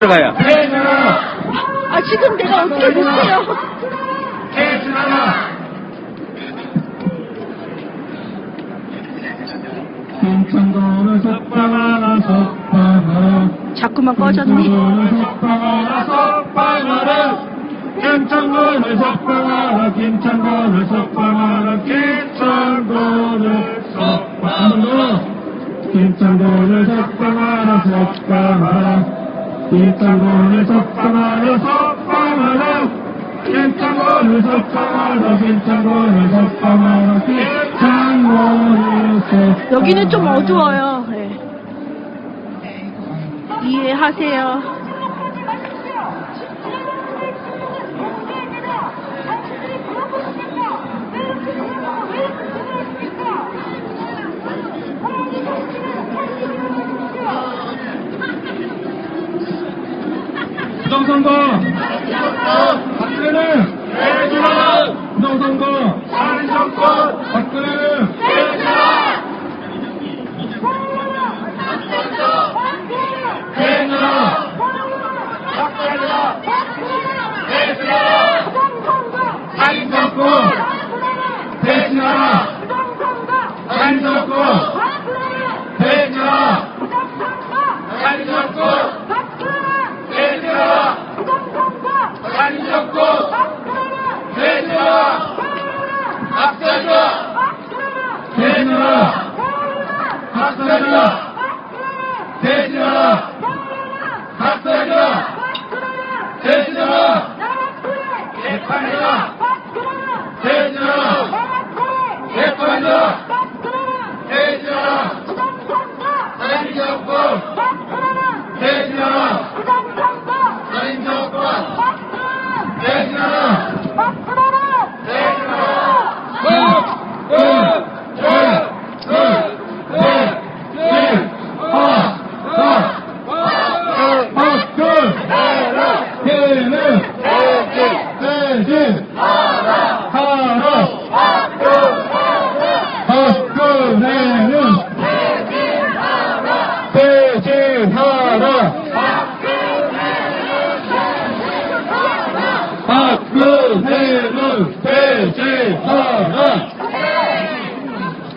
들어가요. 아, 지금 내가 어떻게 못해요. 자꾸만 꺼졌네. 김창곤을 석방하라, 김창곤을 석방하라, 김창곤을 석방하라, 김창곤을 석방하라, 석방하라, 김창곤을 석방하라, 석방하라, 김창곤을 석방하라, 김창곤을 석방하라, 김창곤을 석방하라. 여기는 좀 어두워요. 네. 이해하세요. 부정선거 박근혜는 해주라. 부정선거 살인정권 박근혜는 해주라. 해주라. 해주라. 살인정권 해주라. 살인정권 해주라. 살인정권 해주라. 살인정권 해주라. 박사자 해주라. 박사자 해주라. 박사자 해주라. 개판이다. 해주라. 개판이다. 해주라. 살인정권 해주라. 살인정권 해주라.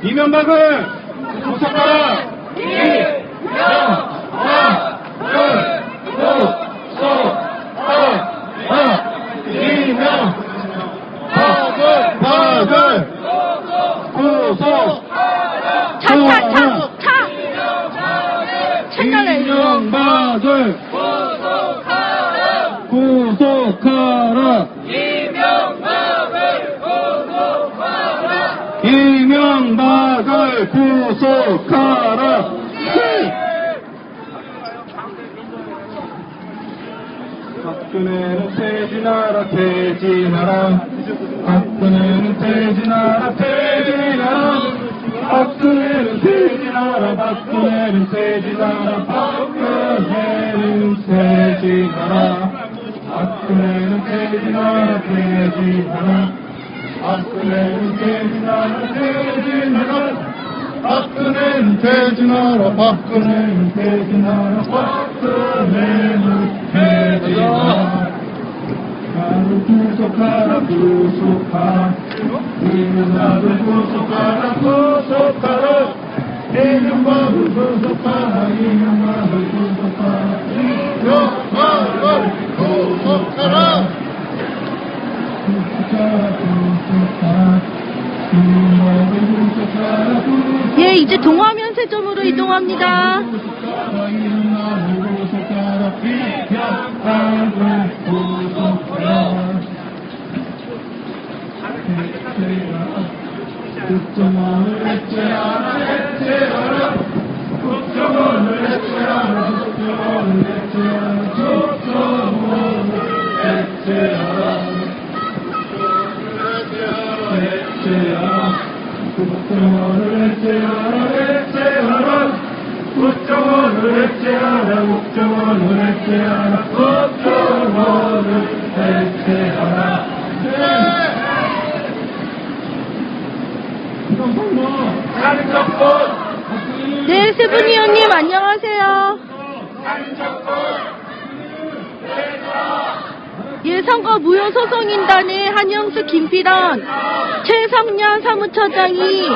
이명박을 구속하라. 이명박을 구속하라. 이명박을 구속하라. 박근혜는 퇴진하라, 퇴진하라. 박근혜는 퇴진하라, 퇴진하라. 박근혜는 퇴진하라, 박근혜는 퇴진하라. 박근혜는 퇴진하라. 박근혜는 퇴진하라, 퇴진하라. 박근혜는 퇴진하라, 퇴진하라. 박근혜는 퇴진하라, 박근혜는 퇴진하라. 박근혜는 퇴진하라. 나를 구속하라, 구속하라. 이명박을 구속하라, 구속하라. 이명박을 구속하라, 이명박을 구속하라. 이명박을 구속하라. 예, 이제 동화면세점으로 이동합니다. 국정원을 해체하라, 해체하라. 국정원을 해체하라, 국정원을 해체하라. 국정원을 해체하라. 해체하라. 국정원을 해체하라, 해체하라. 국정원을 해체하라, 국정원을 해체하라. 국정원을 해체하라. 네, 세븐이 형님 안녕하세요. 살인정권 선거 무효 소송인단의 한영수, 김필원, 최성년 사무처장이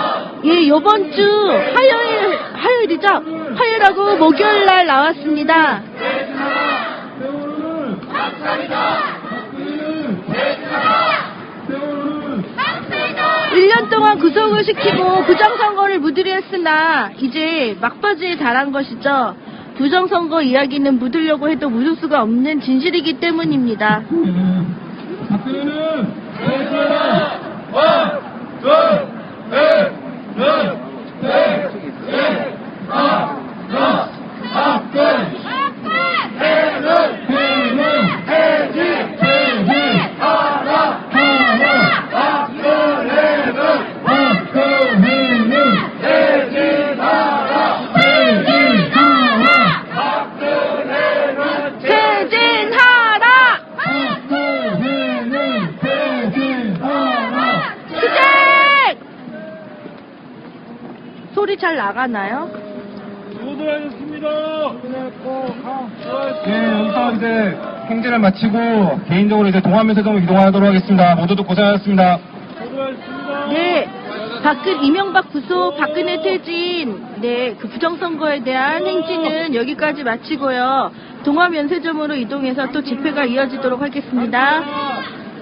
요번 주 화요일이죠? 화요일하고 목요일 날 나왔습니다. 1년 동안 구속을 시키고 부정선거를 무드리 했으나 이제 막바지에 달한 것이죠. 부정선거 이야기는 묻으려고 해도 묻을 수가 없는 진실이기 때문입니다. 박근혜는 하나, 둘, 셋, 넷, 소리 잘 나가나요? 수고하셨습니다. 네, 여기서 이제 행진을 마치고 개인적으로 이제 동안면세점으로 이동하도록 하겠습니다. 모두도 고생하셨습니다. 수고하셨습니다. 네, 이명박 구속, 박근혜 퇴진, 그 부정선거에 대한 행진은 여기까지 마치고요. 동화면세점으로 이동해서 또 집회가 이어지도록 하겠습니다.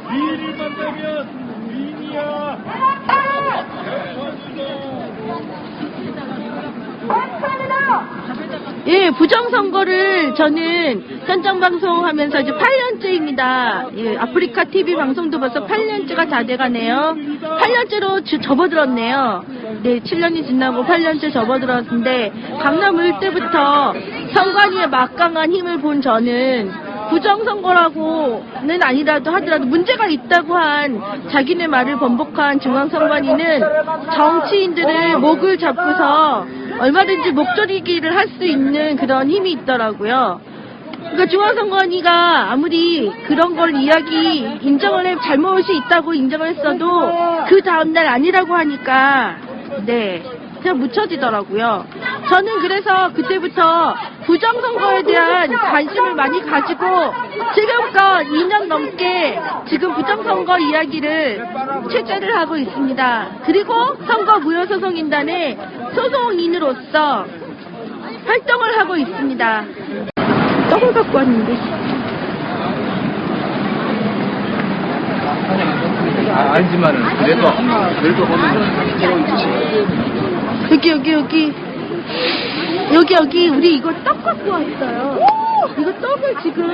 위인을 만나면 위인이야. 예, 부정선거를 저는 현장방송 하면서 이제 8년째입니다. 예, 아프리카 TV 방송도 벌써 8년째가 다 돼가네요. 8년째로 접어들었네요. 네, 7년이 지나고 8년째 접어들었는데, 강남을 때부터 선관위의 막강한 힘을 본 저는 부정선거라고는 아니라도 하더라도 문제가 있다고 한 자기네 말을 번복한 중앙선관위는 정치인들의 목을 잡고서 얼마든지 목조리기를 할 수 있는 그런 힘이 있더라고요. 그러니까 중앙선관위가 아무리 그런 걸 잘못이 있다고 인정을 했어도 그 다음날 아니라고 하니까 그냥 묻혀지더라고요. 저는 그래서 그때부터 부정선거에 대한 관심을 많이 가지고 지금껏 2년 넘게 지금 부정선거 이야기를 취재를 하고 있습니다. 그리고 선거무효소송인단의 소송인으로서 활동을 하고 있습니다. 떡을 갖고 왔는데. 알지만은 그래도 여기 우리 이거 떡 갖고 왔어요. 이거 떡을 지금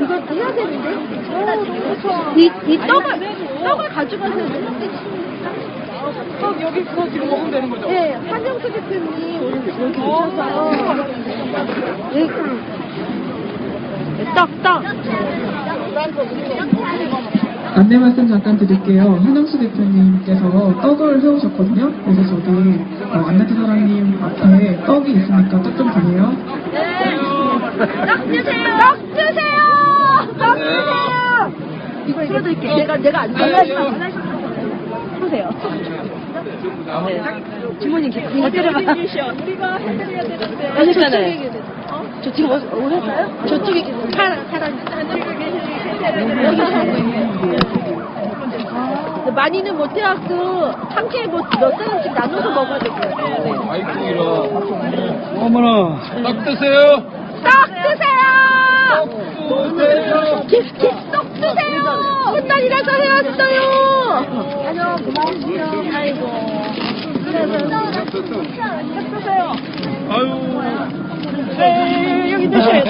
이거 해야 되는데. 이 떡을 가져가세요. 여기 그거 지금 먹으면 되는 거죠? 네, 한영수 대표님 오늘 여기 오셔서 떡. 안내 말씀 잠깐 드릴게요. 한영수 대표님께서 떡을 해오셨거든요. 그래서 저기 안나티 사장님 앞에 떡이 있으니까 떡 좀 드세요. 네. 떡 주세요. 이거 드릴게. 내가 안 좋아해서 보세요. 주모님 이거 때려봐. 우리가 해드려야 되는데. 아시잖아요. 저 지금 오셨어요? 저쪽에 사람 여기 하고 있는. 많이는 못 해갖고 함께 몇 사람씩 나눠서 먹어야 될 것 같아요. 아이고 이런. 어머나. 떡 드세요. 떡 드세요. 혼날이라서 해왔어요. 안녕, 고마우세요. 아이고. 떡 드세요. 아유. 여기 드셔요.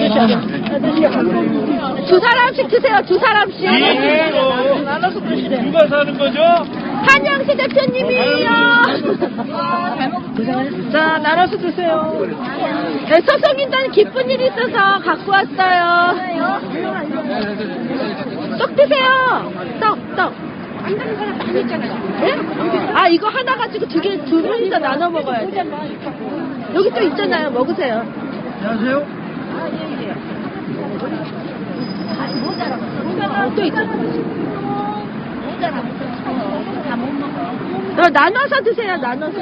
두 사람씩 드세요. 두 사람씩. 나눠서 드시래. 누가 사는 거죠? 한영수 대표님이에요. 자, 나눠서 드세요. 네, 소송인단 기쁜 일이 있어서 갖고 왔어요. 떡 드세요. 떡. 안 되는 사람 많이 있잖아요. 네? 아, 이거 하나 가지고 두 분이서 나눠 먹어야지. 여기 또 있잖아요. 먹으세요. 안녕하세요. 또 있잖아요. 나눠서 드세요. 나눠서.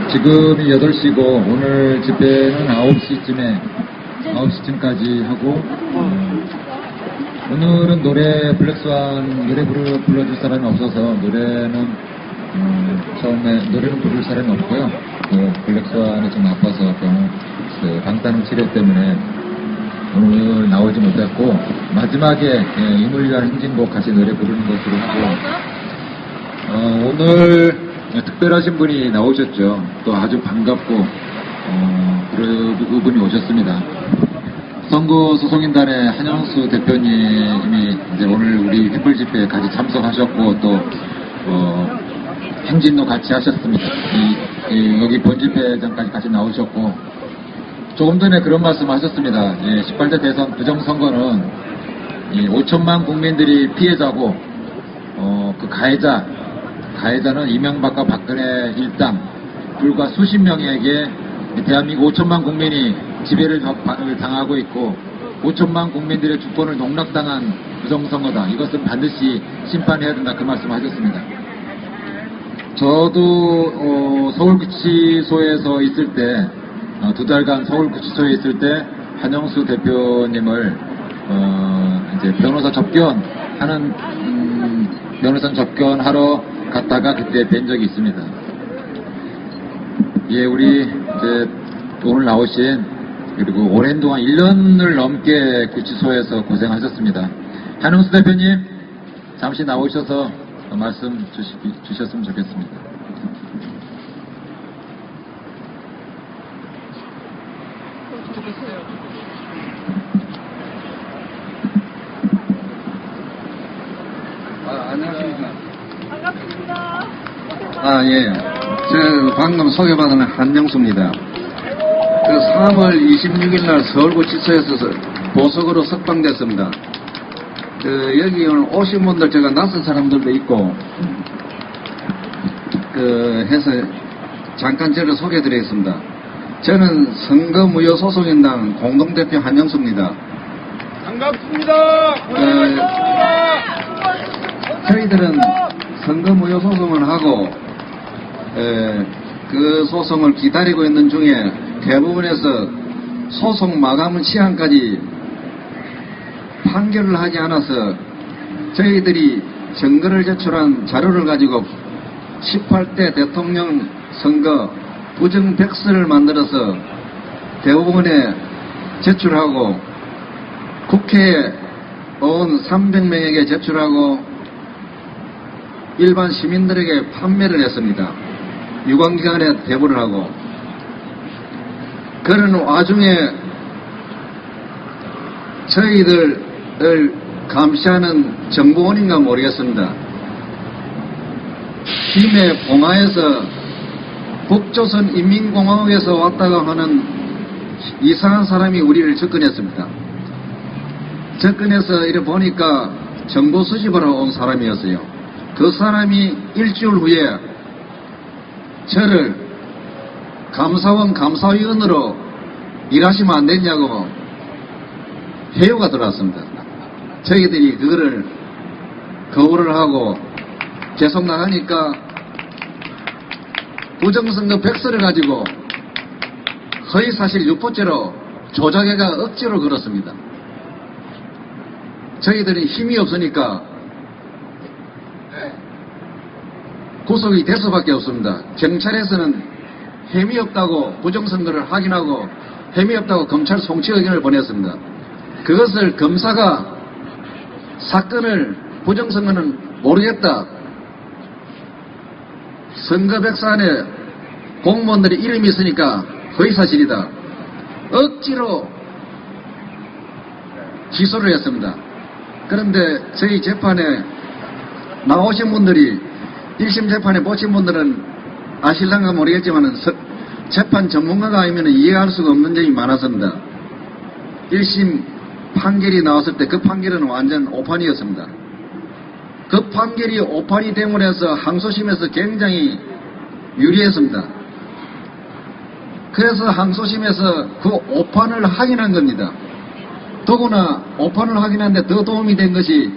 지금이 8시고 오늘 집회는 9시쯤까지 하고 오늘은 노래 블랙스완 노래 불러줄 사람이 없어서 노래는 처음에 노래는 부를 사람이 없고요. 블랙스완이 좀 아파서 방사능 치료 때문에 오늘 나오지 못했고 마지막에 임을 위한 행진곡 같이 노래 부르는 것으로 하고 오늘 특별하신 분이 나오셨죠. 또 아주 반갑고 그분이 오셨습니다. 선거 소송인단의 한영수 대표님이 이제 오늘 우리 촛불 집회에 같이 참석하셨고 또 행진도 같이 하셨습니다. 여기 본집회장까지 같이 나오셨고 조금 전에 그런 말씀 하셨습니다. 18대 대선 부정선거는 5천만 국민들이 피해자고 그 가해자는 이명박과 박근혜 일당 불과 수십 명에게 대한민국 5천만 국민이 지배를 당하고 있고 5천만 국민들의 주권을 농락당한 부정선거다. 이것은 반드시 심판해야 된다. 그 말씀 하셨습니다. 저도 서울구치소에서 있을 때 2달간 서울구치소에 있을 때 한영수 대표님을 이제 변호사 접견하러 갔다가 그때 뵌 적이 있습니다. 예, 우리 이제 오늘 나오신 그리고 오랜 동안 1년을 넘게 구치소에서 고생하셨습니다. 한영수 대표님 잠시 나오셔서 말씀 주셨으면 좋겠습니다. 안녕하십니까. 반갑습니다. 예. 저 방금 소개받은 한영수입니다. 그 3월 26일 날 서울구치소에서 보석으로 석방됐습니다. 여기 오늘 오신 분들 제가 낯선 사람들도 있고, 해서 잠깐 저를 소개해드리겠습니다. 저는 선거무효소송인단 공동대표 한영수입니다. 반갑습니다. 저희들은 선거무효소송을 하고 그 소송을 기다리고 있는 중에 대부분에서 소송 마감 시한까지 판결을 하지 않아서 저희들이 증거를 제출한 자료를 가지고 18대 대통령 선거 부정백서를 만들어서 대법원에 제출하고 국회의원 300명에게 제출하고 일반 시민들에게 판매를 했습니다. 유관기관에 대부를 하고 그런 와중에 저희들을 감시하는 정보원인가 모르겠습니다. 김해 봉화에서 북조선 인민공화국에서 왔다가 하는 이상한 사람이 우리를 접근했습니다. 접근해서 이래 보니까 정보 수집을 하고 온 사람이었어요. 그 사람이 일주일 후에 저를 감사원 감사위원으로 일하시면 안 되냐고 회유가 들어왔습니다. 저희들이 그거를 거부를 하고 계속 나가니까 부정선거 백서를 가지고 허위사실 유포죄로 조작해가 억지로 걸었습니다. 저희들이 힘이 없으니까 구속이 될 수밖에 없습니다. 경찰에서는 혐의 없다고 부정선거를 확인하고 혐의 없다고 검찰 송치 의견을 보냈습니다. 그것을 검사가 사건을 부정선거는 모르겠다. 선거백서 안에 공무원들의 이름이 있으니까 허위사실이다. 억지로 기소를 했습니다. 그런데 저희 재판에 나오신 분들이 1심 재판에 보신 분들은 아실랑가 모르겠지만 재판 전문가가 아니면 이해할 수가 없는 점이 많았습니다. 1심 판결이 나왔을 때 그 판결은 완전 오판이었습니다. 그 판결이 오판이 됨으로 해서 항소심에서 굉장히 유리했습니다. 그래서 항소심에서 그 오판을 확인한 겁니다. 더구나 오판을 확인하는데 더 도움이 된 것이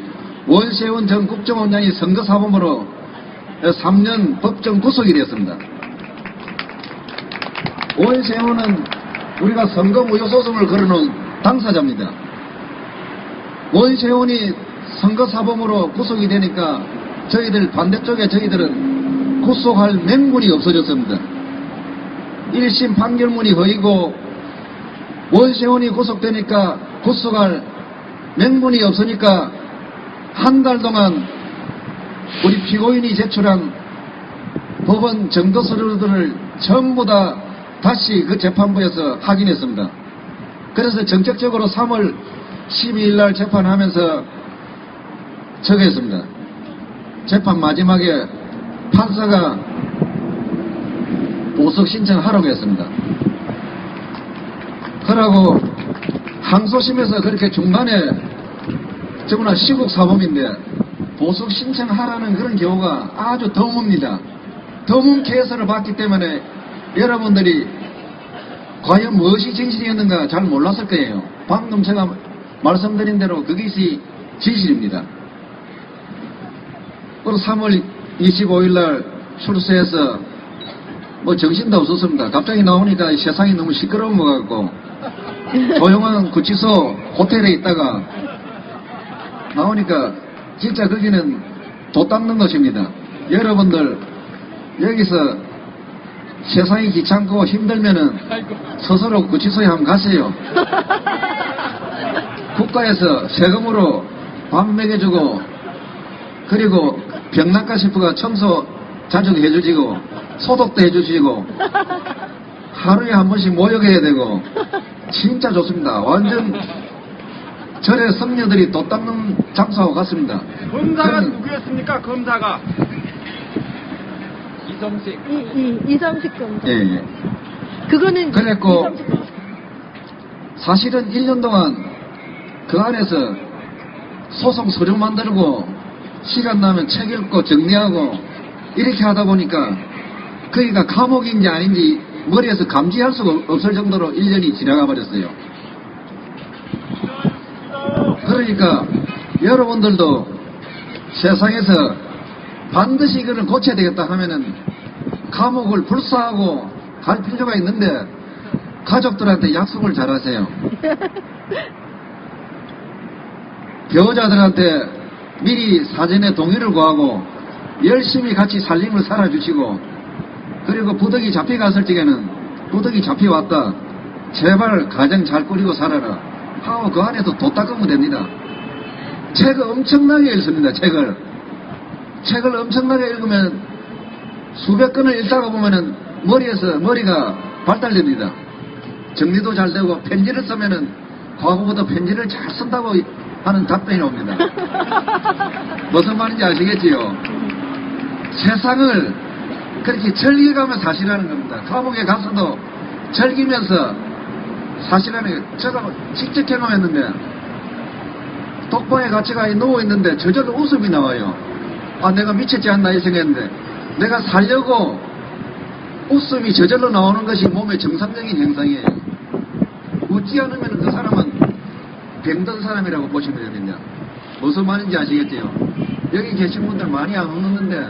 원세훈 전 국정원장이 선거사범으로 3년 법정 구속이 됐습니다. 원세훈은 우리가 선거무효소송을 걸어놓은 당사자입니다. 원세훈이 선거사범으로 구속이 되니까 저희들 반대쪽에 저희들은 구속할 맹문이 없어졌습니다. 1심 판결문이 허이고 원세훈이 구속되니까 구속할 맹문이 없으니까 한 달 동안 우리 피고인이 제출한 법원 증거 서류들을 전부 다 다시 그 재판부에서 확인했습니다. 그래서 정책적으로 3월 12일 날 재판하면서 적었습니다. 재판 마지막에 판사가 보석 신청하라고 했습니다. 그러고 항소심에서 그렇게 중간에 정말 시국 사범인데 보석 신청하라는 그런 경우가 아주 드뭅니다. 드문 케이스를 봤기 때문에 여러분들이 과연 무엇이 진실이었는가 잘 몰랐을 거예요. 방금 제가 말씀드린 대로 그것이 진실입니다. 그리고 3월 25일 날 출소해서 뭐 정신도 없었습니다. 갑자기 나오니까 세상이 너무 시끄러운 것 같고 조용한 구치소 호텔에 있다가 나오니까 진짜 거기는 도 닦는 곳입니다. 여러분들 여기서 세상이 귀찮고 힘들면은 스스로 구치소에 한번 가세요. 국가에서 세금으로 밥 먹여주고 그리고 병난가 싶어가 청소 자주 해주시고 소독도 해주시고 하루에 한 번씩 모욕해야 되고 진짜 좋습니다. 완전 절에 성녀들이 도 닦는 장소하고 같습니다. 검사가 누구였습니까? 검사가 이성식 검사. 예. 그거는 그랬고 이성식 검사. 사실은 1년 동안 그 안에서 소송 서류 만들고 시간 나면 책 읽고 정리하고 이렇게 하다 보니까 거기가 감옥인지 아닌지 머리에서 감지할 수가 없을 정도로 1년이 지나가 버렸어요. 그러니까 여러분들도 세상에서 반드시 이거를 고쳐야 되겠다 하면은 감옥을 불사하고 갈 필요가 있는데 가족들한테 약속을 잘 하세요. 배우자들한테 미리 사전에 동의를 구하고 열심히 같이 살림을 살아주시고 그리고 부득이 잡혀갔을 적에는 부득이 잡혀왔다 제발 가정 잘 꾸리고 살아라 하고 그 안에서 도 닦으면 됩니다. 책을 엄청나게 읽습니다. 책을 엄청나게 읽으면 수백 권을 읽다가 보면은 머리가 발달됩니다. 정리도 잘 되고 편지를 쓰면은 과거보다 편지를 잘 쓴다고 하는 답변이 옵니다. 무슨 말인지 아시겠지요? 세상을 그렇게 즐겨가며 사시라는 겁니다. 감옥에 가서도 즐기면서 사시라는 게 제가 직접 경험했는데 독방에 같이 가 누워있는데 저절로 웃음이 나와요. 아 내가 미쳤지 않나 이 생각했는데 내가 살려고 웃음이 저절로 나오는 것이 몸의 정상적인 현상이에요. 웃지 않으면 그 사람은 병든 사람이라고 보시면 됩니다. 무슨 말인지 아시겠지요? 여기 계신 분들 많이 안 웃는데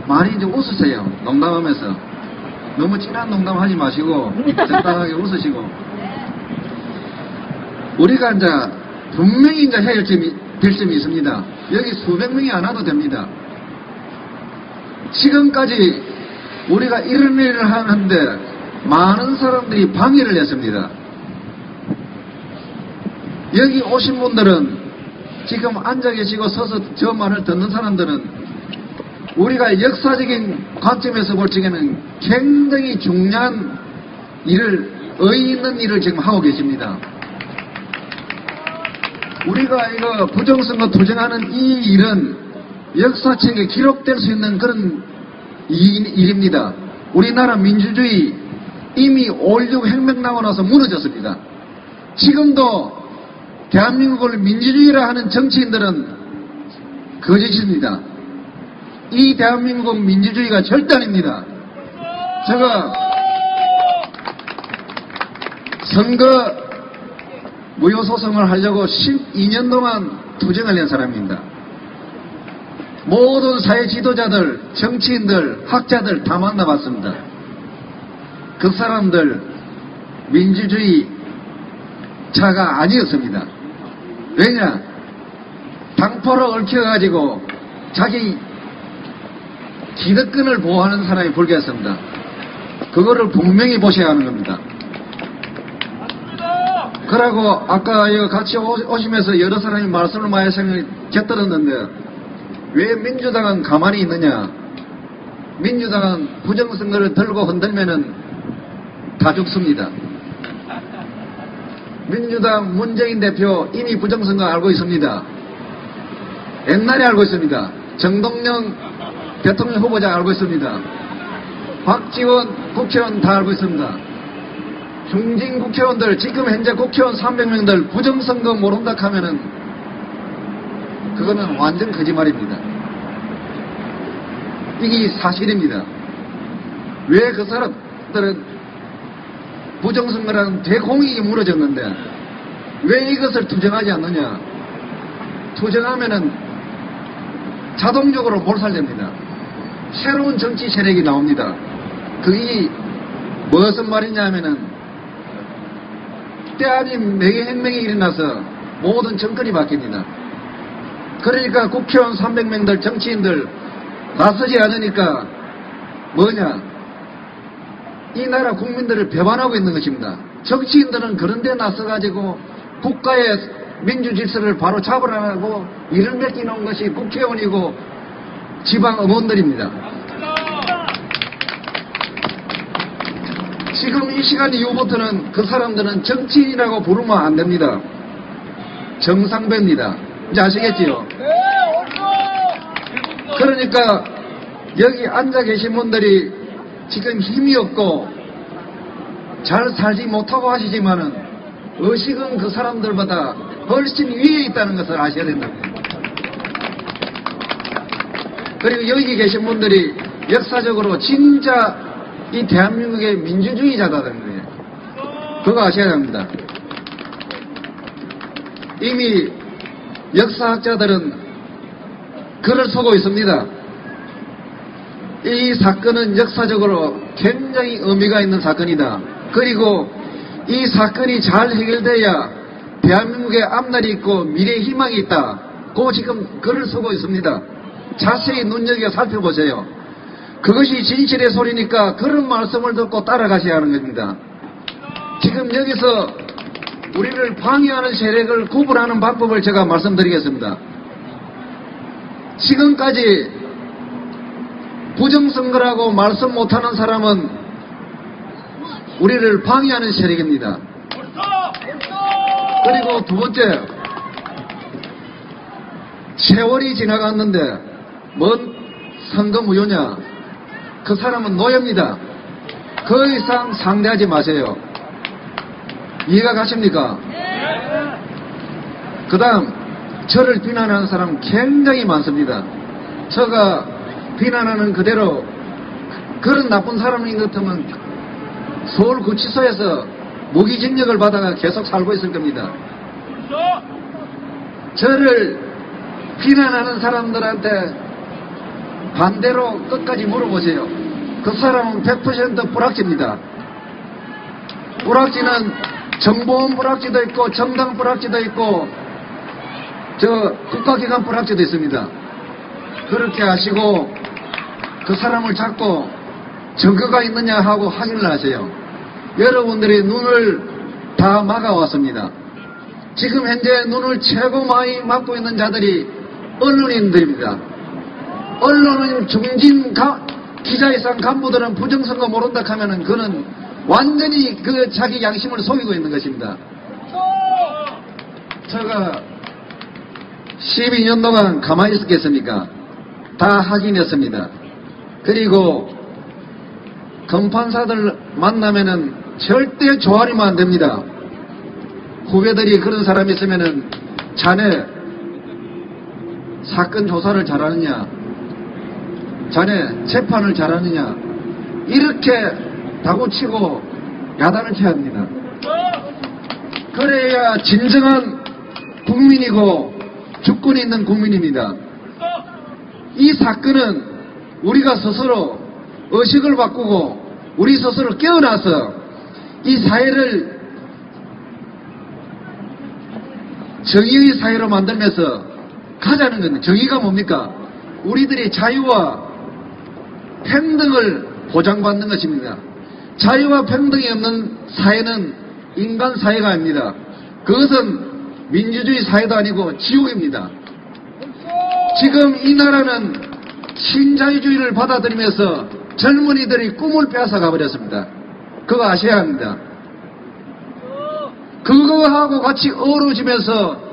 많이 이제 웃으세요. 농담하면서. 너무 진한 농담 하지 마시고 적당하게 웃으시고 우리가 이제 분명히 이제 해야 될 점이 있습니다. 여기 수백 명이 안 와도 됩니다. 지금까지 우리가 이런 일을 하는데 많은 사람들이 방해를 했습니다. 여기 오신 분들은 지금 앉아 계시고 서서 저 말을 듣는 사람들은 우리가 역사적인 관점에서 볼 적에는 굉장히 중요한 일을 의의 있는 일을 지금 하고 계십니다. 우리가 이거 부정선거 투쟁하는 이 일은 역사책에 기록될 수 있는 그런 일입니다. 우리나라 민주주의 이미 5.16 혁명 나고 나서 무너졌습니다. 지금도 대한민국을 민주주의라 하는 정치인들은 거짓입니다. 이 대한민국 민주주의가 절대 아닙니다. 제가 선거 무효소송을 하려고 12년 동안 투쟁을 한 사람입니다. 모든 사회 지도자들, 정치인들, 학자들 다 만나봤습니다. 그 사람들 민주주의 자가 아니었습니다. 왜냐? 당포로 얽혀가지고 자기 기득권을 보호하는 사람이 불교였습니다. 그거를 분명히 보셔야 하는 겁니다. 그러고 아까 여기 같이 오시면서 여러 사람이 말씀을 많이 곁들었는데 왜 민주당은 가만히 있느냐? 민주당은 부정선거를 들고 흔들면은 다 죽습니다. 민주당 문재인 대표 이미 부정선거 알고 있습니다. 옛날에 알고 있습니다. 정동영 대통령 후보자 알고 있습니다. 박지원 국회의원 다 알고 있습니다. 중진 국회의원들, 지금 현재 국회의원 300명들 부정선거 모른다 하면은 그거는 완전 거짓말입니다. 이게 사실입니다. 왜 그 사람들은 부정선거라는 대공익이 무너졌는데 왜 이것을 투쟁하지 않느냐? 투쟁하면은 자동적으로 몰살됩니다. 새로운 정치 세력이 나옵니다. 그게 무슨 말이냐 하면은 때 아닌 매개혁명이 일어나서 모든 정권이 바뀝니다. 그러니까 국회의원 300명들 정치인들 나서지 않으니까 뭐냐? 이 나라 국민들을 배반하고 있는 것입니다. 정치인들은 그런 데 나서가지고 국가의 민주질서를 바로 잡으라고 일을 맡기는 것이 국회의원이고 지방 의원들입니다. 지금 이 시간 이후부터는 그 사람들은 정치인이라고 부르면 안 됩니다. 정상배입니다. 이제 아시겠지요? 그러니까 여기 앉아 계신 분들이 지금 힘이 없고 잘 살지 못하고 하시지만은 의식은 그 사람들보다 훨씬 위에 있다는 것을 아셔야 된답니다. 그리고 여기 계신 분들이 역사적으로 진짜 이 대한민국의 민주주의자다는 거예요. 그거 아셔야 합니다. 이미 역사학자들은 글을 쓰고 있습니다. 이 사건은 역사적으로 굉장히 의미가 있는 사건이다. 그리고 이 사건이 잘 해결돼야 대한민국의 앞날이 있고 미래의 희망이 있다. 그 지금 글을 쓰고 있습니다. 자세히 눈여겨 살펴보세요. 그것이 진실의 소리니까 그런 말씀을 듣고 따라가셔야 하는 겁니다. 지금 여기서 우리를 방해하는 세력을 구분하는 방법을 제가 말씀드리겠습니다. 지금까지 부정선거라고 말씀 못하는 사람은 우리를 방해하는 세력입니다. 그리고 두 번째, 세월이 지나갔는데 뭔 선거 무효냐? 그 사람은 노예입니다. 그 이상 상대하지 마세요. 이해가 가십니까? 그 다음 저를 비난하는 사람 굉장히 많습니다. 저가 비난하는 그대로 그런 나쁜 사람인 것 같으면 서울구치소에서 무기징역을 받아가 계속 살고 있을 겁니다. 저를 비난하는 사람들한테 반대로 끝까지 물어보세요. 그 사람은 100% 불확지입니다. 불확지는 정보원 불확지도 있고 정당 불확지도 있고 저 국가기관 불확지도 있습니다. 그렇게 하시고 그 사람을 잡고 증거가 있느냐 하고 확인을 하세요. 여러분들이 눈을 다 막아왔습니다. 지금 현재 눈을 최고 많이 막고 있는 자들이 언론인들입니다. 언론은 중진 기자 이상 간부들은 부정선거 모른다 하면은 그는 완전히 그 자기 양심을 속이고 있는 것입니다. 제가 12년 동안 가만히 있었겠습니까? 다 확인했습니다. 그리고 검판사들 만나면은 절대 조아리면 안 됩니다. 후배들이 그런 사람이 있으면은 자네 사건 조사를 잘하느냐, 자네 재판을 잘하느냐 이렇게 다구치고 야단을 쳐야 합니다. 그래야 진정한 국민이고 주권이 있는 국민입니다. 이 사건은 우리가 스스로 의식을 바꾸고 우리 스스로 깨어나서 이 사회를 정의의 사회로 만들면서 가자는 건데 정의가 뭡니까? 우리들이 자유와 평등을 보장받는 것입니다. 자유와 평등이 없는 사회는 인간 사회가 아닙니다. 그것은 민주주의 사회도 아니고 지옥입니다. 지금 이 나라는 신자유주의를 받아들이면서 젊은이들이 꿈을 빼앗아가 버렸습니다. 그거 아셔야 합니다. 그거하고 같이 어우러지면서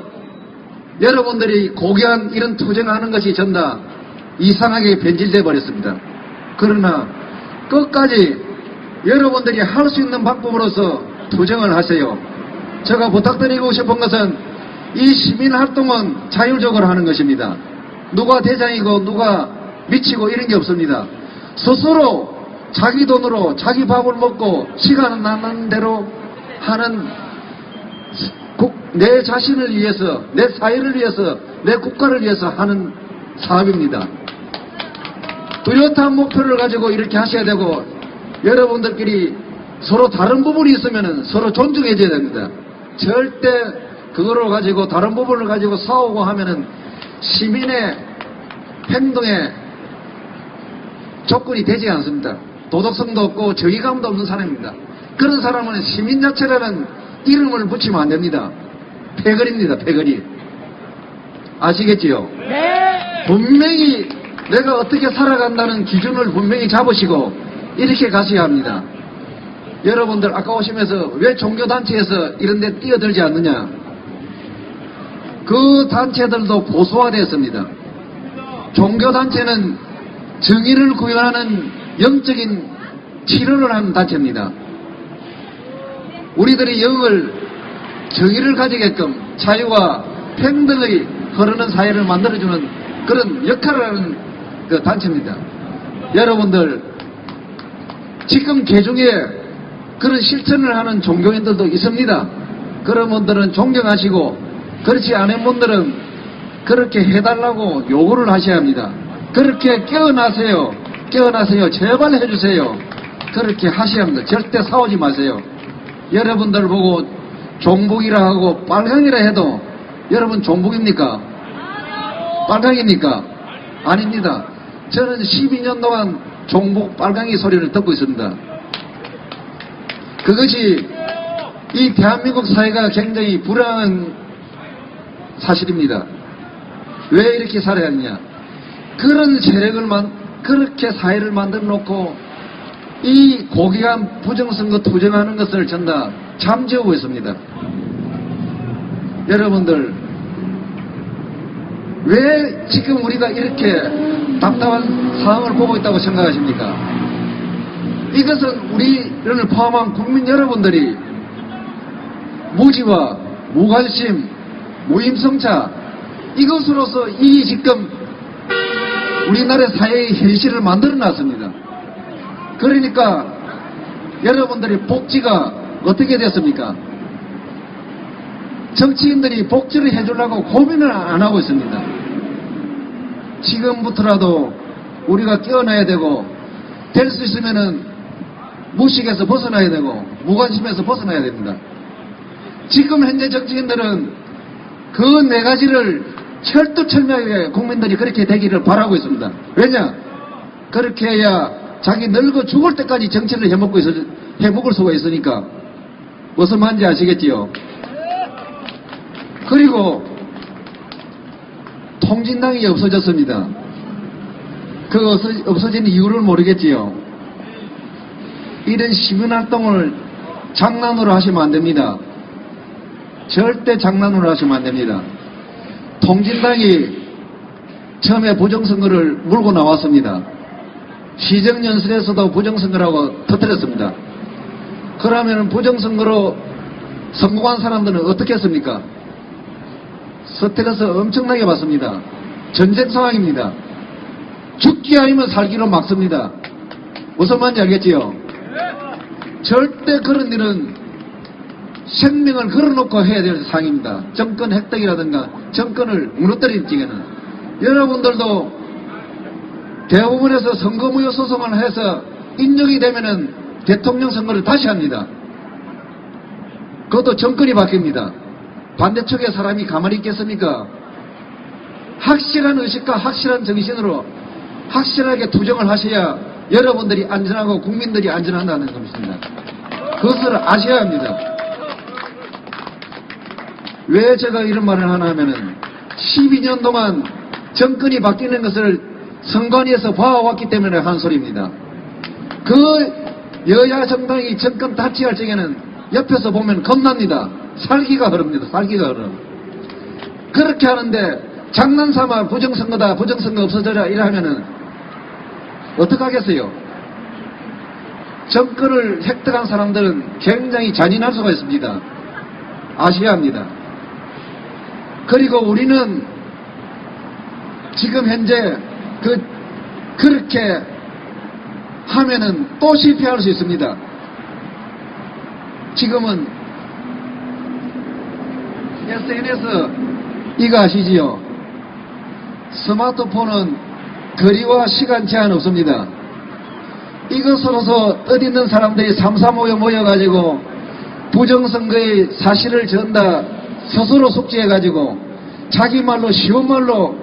여러분들이 고귀한 이런 투쟁하는 것이 전다 이상하게 변질돼 버렸습니다. 그러나 끝까지 여러분들이 할 수 있는 방법으로서 투쟁을 하세요. 제가 부탁드리고 싶은 것은 이 시민활동은 자율적으로 하는 것입니다. 누가 대장이고 누가 미치고 이런 게 없습니다. 스스로 자기 돈으로 자기 밥을 먹고 시간 나는 대로 하는 내 자신을 위해서, 내 사회를 위해서, 내 국가를 위해서 하는 사업입니다. 뚜렷한 목표를 가지고 이렇게 하셔야 되고, 여러분들끼리 서로 다른 부분이 있으면 서로 존중해줘야 됩니다. 절대 그거를 가지고 다른 부분을 가지고 싸우고 하면은 시민의 행동에 조건이 되지 않습니다. 도덕성도 없고 정의감도 없는 사람입니다. 그런 사람은 시민 자체라는 이름을 붙이면 안 됩니다. 패거리입니다. 패거리. 아시겠지요? 네. 분명히 내가 어떻게 살아간다는 기준을 분명히 잡으시고 이렇게 가셔야 합니다. 여러분들 아까 오시면서 왜 종교단체에서 이런 데 뛰어들지 않느냐? 그 단체들도 보수화되었습니다. 종교단체는 정의를 구현하는 영적인 치료를 하는 단체입니다. 우리들이 영을 정의를 가지게끔 자유와 평등의 흐르는 사회를 만들어주는 그런 역할을 하는 그 단체입니다. 여러분들 지금 개중에 그런 실천을 하는 종교인들도 있습니다. 그런 분들은 존경하시고 그렇지 않은 분들은 그렇게 해달라고 요구를 하셔야 합니다. 그렇게 깨어나세요. 깨어나세요. 제발 해주세요. 그렇게 하셔야 합니다. 절대 싸우지 마세요. 여러분들 보고 종북이라 하고 빨강이라 해도 여러분 종북입니까? 빨강입니까? 아닙니다. 저는 12년 동안 종북 빨강이 소리를 듣고 있습니다. 그것이 이 대한민국 사회가 굉장히 불안한 사실입니다. 왜 이렇게 살아야 하느냐? 그런 세력을 그렇게 사회를 만들어 놓고 이 고귀한 부정선거 투쟁하는 것을 전부 다 잠재우고 있습니다. 여러분들 왜 지금 우리가 이렇게 답답한 상황을 보고 있다고 생각하십니까? 이것은 우리를 포함한 국민 여러분들이 무지와 무관심, 무임성차 이것으로서 이 지금 우리나라 사회의 현실을 만들어놨습니다. 그러니까 여러분들이 복지가 어떻게 됐습니까? 정치인들이 복지를 해주려고 고민을 안 하고 있습니다. 지금부터라도 우리가 깨어나야 되고 될 수 있으면은 무식에서 벗어나야 되고 무관심에서 벗어나야 됩니다. 지금 현재 정치인들은 그 네 가지를 철두철미하게 국민들이 그렇게 되기를 바라고 있습니다. 왜냐? 그렇게 해야 자기 늙어 죽을 때까지 정치를 해먹을 수가 있으니까. 무슨 말인지 아시겠지요? 그리고 통진당이 없어졌습니다. 그 없어진 이유를 모르겠지요. 이런 시민활동을 장난으로 하시면 안 됩니다. 절대 장난으로 하시면 안 됩니다. 통진당이 처음에 부정선거를 물고 나왔습니다. 시정연설에서도 부정선거라고 터뜨렸습니다. 그러면 부정선거로 성공한 사람들은 어떻게 했습니까? 스트레스 엄청나게 받습니다. 전쟁 상황입니다. 죽기 아니면 살기로 막습니다. 무슨 말인지 알겠지요? 절대 그런 일은 생명을 걸어놓고 해야 될 상황입니다. 정권 획득이라든가 정권을 무너뜨릴 적에는 여러분들도 대법원에서 선거무효 소송을 해서 인정이 되면은 대통령 선거를 다시 합니다. 그것도 정권이 바뀝니다. 반대쪽에 사람이 가만히 있겠습니까? 확실한 의식과 확실한 정신으로 확실하게 투정을 하셔야 여러분들이 안전하고 국민들이 안전한다는 것입니다. 그것을 아셔야 합니다. 왜 제가 이런 말을 하나 하면은 12년 동안 정권이 바뀌는 것을 선관위에서 봐왔기 때문에 한 소리입니다. 그 여야 정당이 정권 타치할 적에는 옆에서 보면 겁납니다. 살기가 흐릅니다. 살기가 흐르. 그렇게 하는데 장난삼아 부정선거다, 부정선거 없어져라 이러면은 어떡하겠어요? 정권을 획득한 사람들은 굉장히 잔인할 수가 있습니다. 아셔야 합니다. 그리고 우리는 지금 현재 그렇게 하면은 또 실패할 수 있습니다. 지금은 SNS 이거 아시지요? 스마트폰은 거리와 시간 제한 없습니다. 이것으로서 뜻있는 사람들이 삼삼오오 모여가지고 부정선거의 사실을 전다 스스로 숙지해가지고 자기 말로 쉬운 말로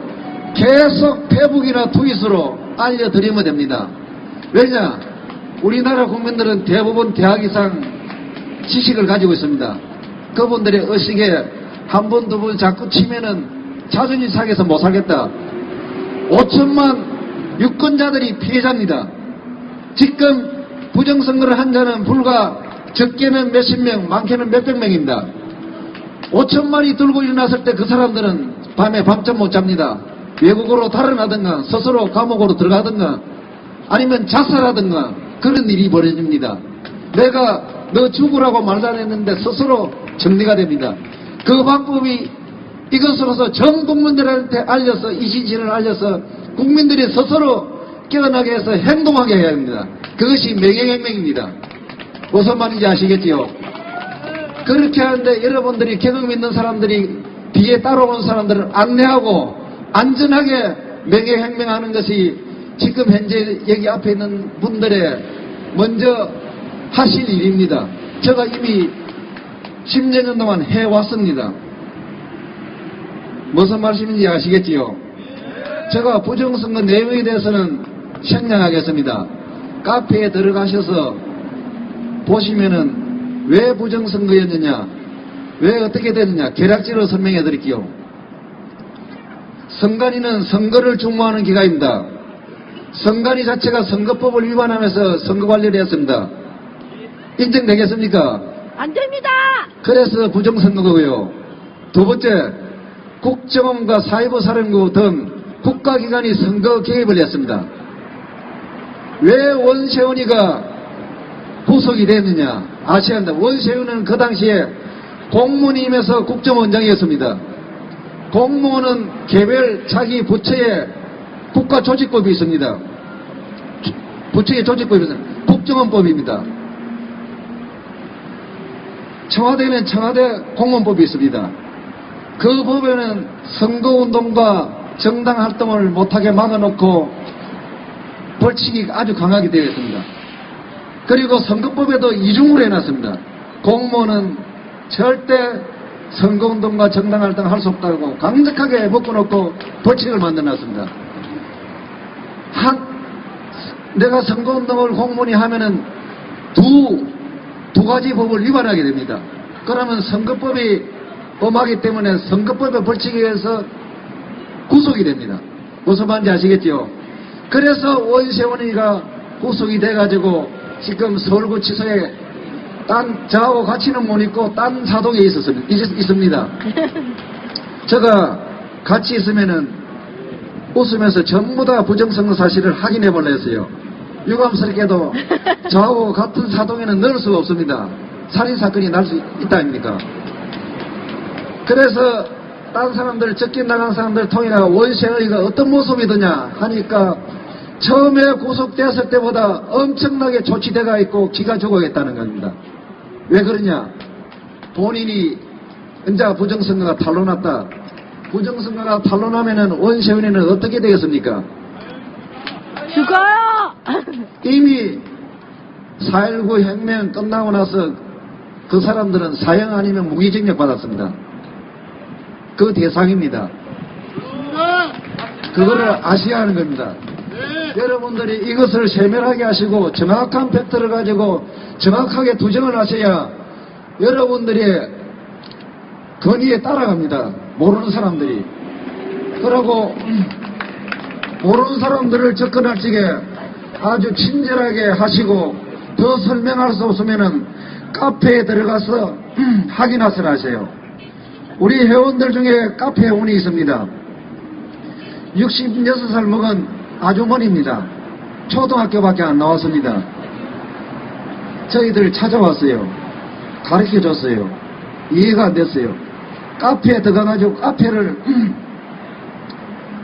계속 페북이나 트윗으로 알려드리면 됩니다. 왜냐? 우리나라 국민들은 대부분 대학 이상 지식을 가지고 있습니다. 그분들의 의식에 한 번, 두 번 자꾸 치면은 자존심 상해서 못 살겠다. 5천만 유권자들이 피해자입니다. 지금 부정선거를 한 자는 불과 적게는 몇십 명, 많게는 몇백 명입니다. 5천만이 들고 일어났을 때 그 사람들은 밤에 밤잠 못 잡니다. 외국으로 달아나든가 스스로 감옥으로 들어가든가 아니면 자살하든가 그런 일이 벌어집니다. 내가 너 죽으라고 말도 안 했는데 스스로 정리가 됩니다. 그 방법이 이것으로서 전 국민들한테 알려서 이 진실을 알려서 국민들이 스스로 깨어나게 해서 행동하게 해야 합니다. 그것이 명예혁명입니다. 무슨 말인지 아시겠지요? 그렇게 하는데 여러분들이 경험 있는 사람들이 뒤에 따라오는 사람들을 안내하고 안전하게 명예혁명하는 것이 지금 현재 여기 앞에 있는 분들의 먼저 하실 일입니다. 제가 이미 10여 년 동안 해왔습니다. 무슨 말씀인지 아시겠지요? 제가 부정선거 내용에 대해서는 생략하겠습니다. 카페에 들어가셔서 보시면은 왜 부정선거였느냐, 왜 어떻게 됐느냐 개략적으로 설명해 드릴게요. 선관위는 선거를 중무하는 기관입니다. 선관위 자체가 선거법을 위반하면서 선거관리를 했습니다. 인정되겠습니까? 안 됩니다. 그래서 부정선거고요. 두 번째, 국정원과 사회부 사령부 등 국가기관이 선거 개입을 했습니다. 왜 원세훈이가 구속이 됐느냐 아셔야 한다. 원세훈은 그 당시에 공무원임에서 국정원장이었습니다. 공무원은 개별 자기 부처에 국가조직법이 있습니다. 부처의 조직법이 있습니다. 국정원법입니다. 청와대는 청와대 공무원법이 있습니다. 그 법에는 선거운동과 정당활동을 못하게 막아놓고 벌칙이 아주 강하게 되어 있습니다. 그리고 선거법에도 이중으로 해놨습니다. 공무원은 절대 선거운동과 정당활동을 할 수 없다고 강력하게 묶어놓고 벌칙을 만들어놨습니다. 내가 선거운동을 공무원이 하면은 두 가지 법을 위반하게 됩니다. 그러면 선거법이 엄하기 때문에 선거법의 벌칙에 의해서 구속이 됩니다. 무슨 말인지 아시겠죠? 그래서 원세훈이가 구속이 돼가지고 지금 서울구치소에 저하고 같이는 못 있고 딴 사동에 있습니다. 제가 같이 있으면은 웃으면서 전부 다 부정선거 사실을 확인해 보려 했어요. 유감스럽게도 저하고 같은 사동에는 넣을 수가 없습니다. 살인사건이 날 수 있다 아닙니까? 그래서 딴 사람들, 적게 나간 사람들 통해가 원세훈이가 어떤 모습이더냐 하니까 처음에 구속되었을 때보다 엄청나게 조치대가 있고 기가 죽어겠다는 겁니다. 왜 그러냐? 본인이 이제 부정선거가 탄로났다. 부정선거가 탄로나면은 원세훈이는 어떻게 되겠습니까? 죽어요. 이미 4.19 혁명 끝나고 나서 그 사람들은 사형 아니면 무기징역 받았습니다. 그 대상입니다. 그거를 아셔야 하는 겁니다. 여러분들이 이것을 세밀하게 하시고 정확한 팩트를 가지고 정확하게 투정을 하셔야 여러분들의 건의에 따라갑니다. 모르는 사람들이. 그러고 모르는 사람들을 접근할 적에 아주 친절하게 하시고 더 설명할 수 없으면은 카페에 들어가서 확인하시라 하세요. 우리 회원들 중에 카페 회원이 있습니다. 66살 먹은 아주머니입니다. 초등학교밖에 안 나왔습니다. 저희들 찾아왔어요. 가르쳐줬어요. 이해가 안 됐어요. 카페에 들어가가지고 카페를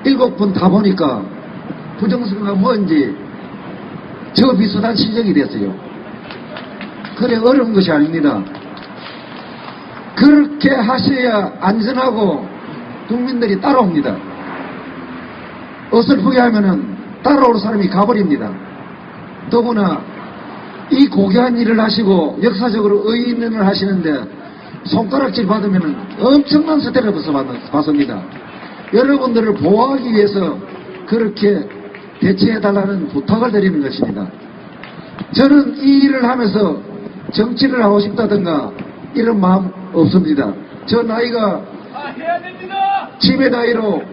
7번 다 보니까 부정선거가 뭔지 저 비슷한 실력이 됐어요. 그래 어려운 것이 아닙니다. 그렇게 하셔야 안전하고 국민들이 따라옵니다. 어설프게 하면은 따라올 사람이 가버립니다. 더구나 이 고귀한 일을 하시고 역사적으로 의의 있는 일을 하시는데 손가락질 받으면은 엄청난 스트레스를 받습니다. 여러분들을 보호하기 위해서 그렇게 대처해달라는 부탁을 드리는 것입니다. 저는 이 일을 하면서 정치를 하고 싶다든가 이런 마음 없습니다. 저 나이가 집의 나이로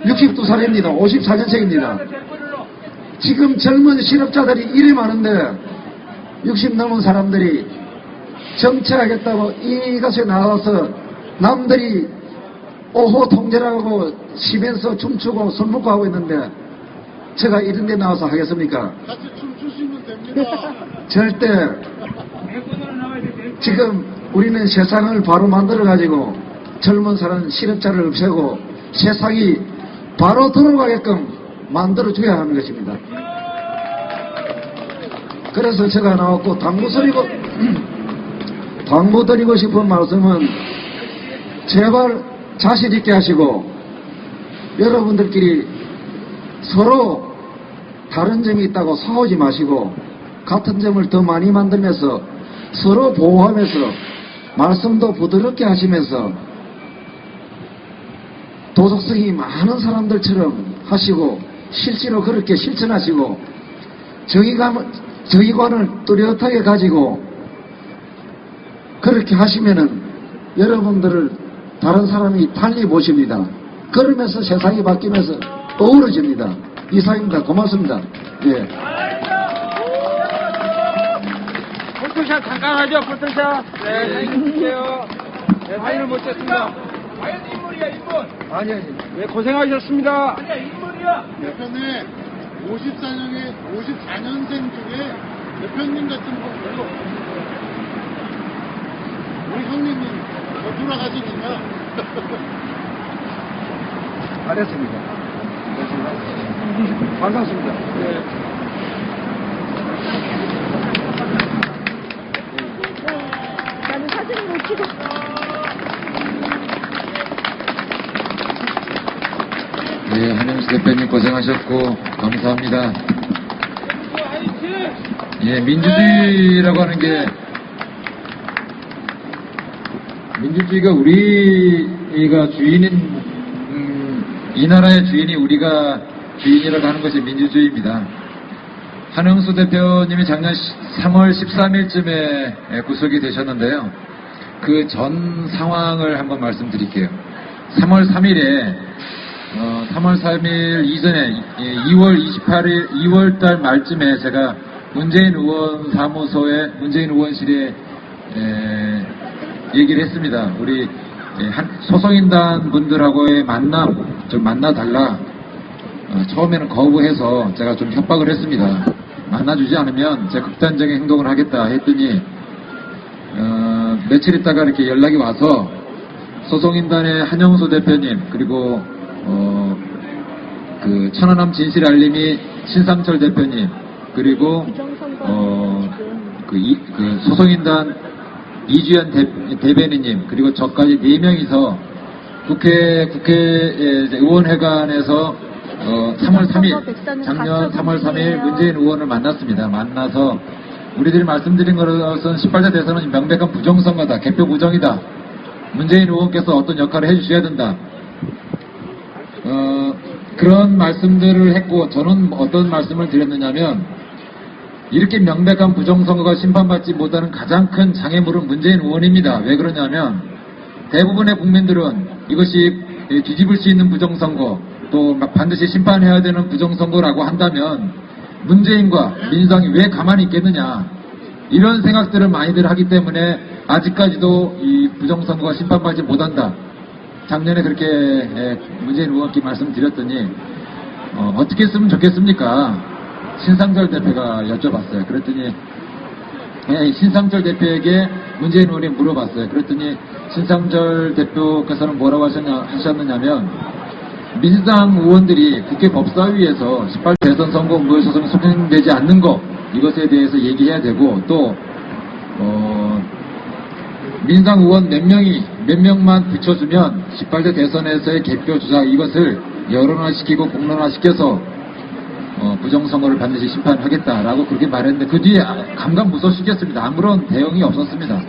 62살입니다. 54년생입니다. 지금 젊은 실업자들이 이리 많은데 60 넘은 사람들이 정치하겠다고 이것에 나와서 남들이 오호 통제라고 쉬면서 춤추고 술 먹고 하고 있는데 제가 이런 데 나와서 하겠습니까? 같이 춤추시면 됩니다. 절대. 지금 우리는 세상을 바로 만들어 가지고 젊은 사람 실업자를 없애고 세상이 바로 돌아가게끔 만들어 줘야 하는 것입니다. 그래서 제가 나왔고 당부드리고 싶은 말씀은 제발 자신 있게 하시고 여러분들끼리 서로 다른 점이 있다고 싸우지 마시고 같은 점을 더 많이 만들면서 서로 보호하면서 말씀도 부드럽게 하시면서 도덕성이 많은 사람들처럼 하시고 실제로 그렇게 실천하시고 정의관을 뚜렷하게 가지고 그렇게 하시면은 여러분들을 다른 사람이 달리 보십니다. 그러면서 세상이 바뀌면서 어우러집니다. 이상입니다. 고맙습니다. 예. 포토샷 잠깐 하죠, 포토샷. 네, 사진 찍게요. 네, 사진을 못 찍습니다. 과연 인물이야, 인물. 아니. 네, 고생하셨습니다. 아니야, 인물이야. 대표님 54년생 중에 대표님 같은 분 별로 없습니다. 우리 형님이 더 돌아가시니까. 잘했습니다. 반갑습니다. 네. 나는 사진을 못 찍어. 네, 한영수 대표님 고생하셨고 감사합니다. 예, 민주주의라고 하는 게 민주주의가 우리가 주인인 이 나라의 주인이 우리가 주인이라고 하는 것이 민주주의입니다. 한영수 대표님이 작년 3월 13일쯤에 구속이 되셨는데요. 그 전 상황을 한번 말씀드릴게요. 3월 3일 이전에 2월달 말쯤에 제가 문재인 의원 사무소에 문재인 의원실에 얘기를 했습니다. 우리 소송인단 분들하고의 만남 좀 만나달라. 처음에는 거부해서 제가 좀 협박을 했습니다. 만나주지 않으면 제가 극단적인 행동을 하겠다 했더니 며칠 있다가 이렇게 연락이 와서 소송인단의 한영수 대표님 그리고 그 천안함 진실 알림이 신상철 대표님 그리고 그 소송인단 이주연 대변인님 그리고 저까지 4명이서 국회 의원회관에서 3월 3일 작년 3월 3일 문재인 의원을 만났습니다. 만나서 우리들이 말씀드린 것으로서는 18대 대선은 명백한 부정선거다. 개표 부정이다. 문재인 의원께서 어떤 역할을 해주셔야 된다. 그런 말씀들을 했고, 저는 어떤 말씀을 드렸느냐면, 이렇게 명백한 부정선거가 심판받지 못하는 가장 큰 장애물은 문재인 의원입니다. 왜 그러냐면, 대부분의 국민들은 이것이 뒤집을 수 있는 부정선거, 또 반드시 심판해야 되는 부정선거라고 한다면, 문재인과 민주당이 왜 가만히 있겠느냐, 이런 생각들을 많이들 하기 때문에 아직까지도 이 부정선거가 심판받지 못한다. 작년에 그렇게 문재인 의원께 말씀드렸더니 어떻게 했으면 좋겠습니까? 신상철 대표가 여쭤봤어요. 그랬더니 신상철 대표에게 문재인 의원이 물어봤어요. 그랬더니 신상철 대표께서는 뭐라고 하셨느냐면, 민주당 의원들이 국회 법사위에서 18 대선 선거 무효 소송이 소송되지 않는 것, 이것에 대해서 얘기해야 되고, 또 민주당 의원 몇 명만 붙여주면 18대 대선에서의 개표 조작, 이것을 여론화시키고 공론화시켜서 부정선거를 반드시 심판하겠다라고 그렇게 말했는데, 그 뒤에 감감무소식이었습니다. 아무런 대응이 없었습니다.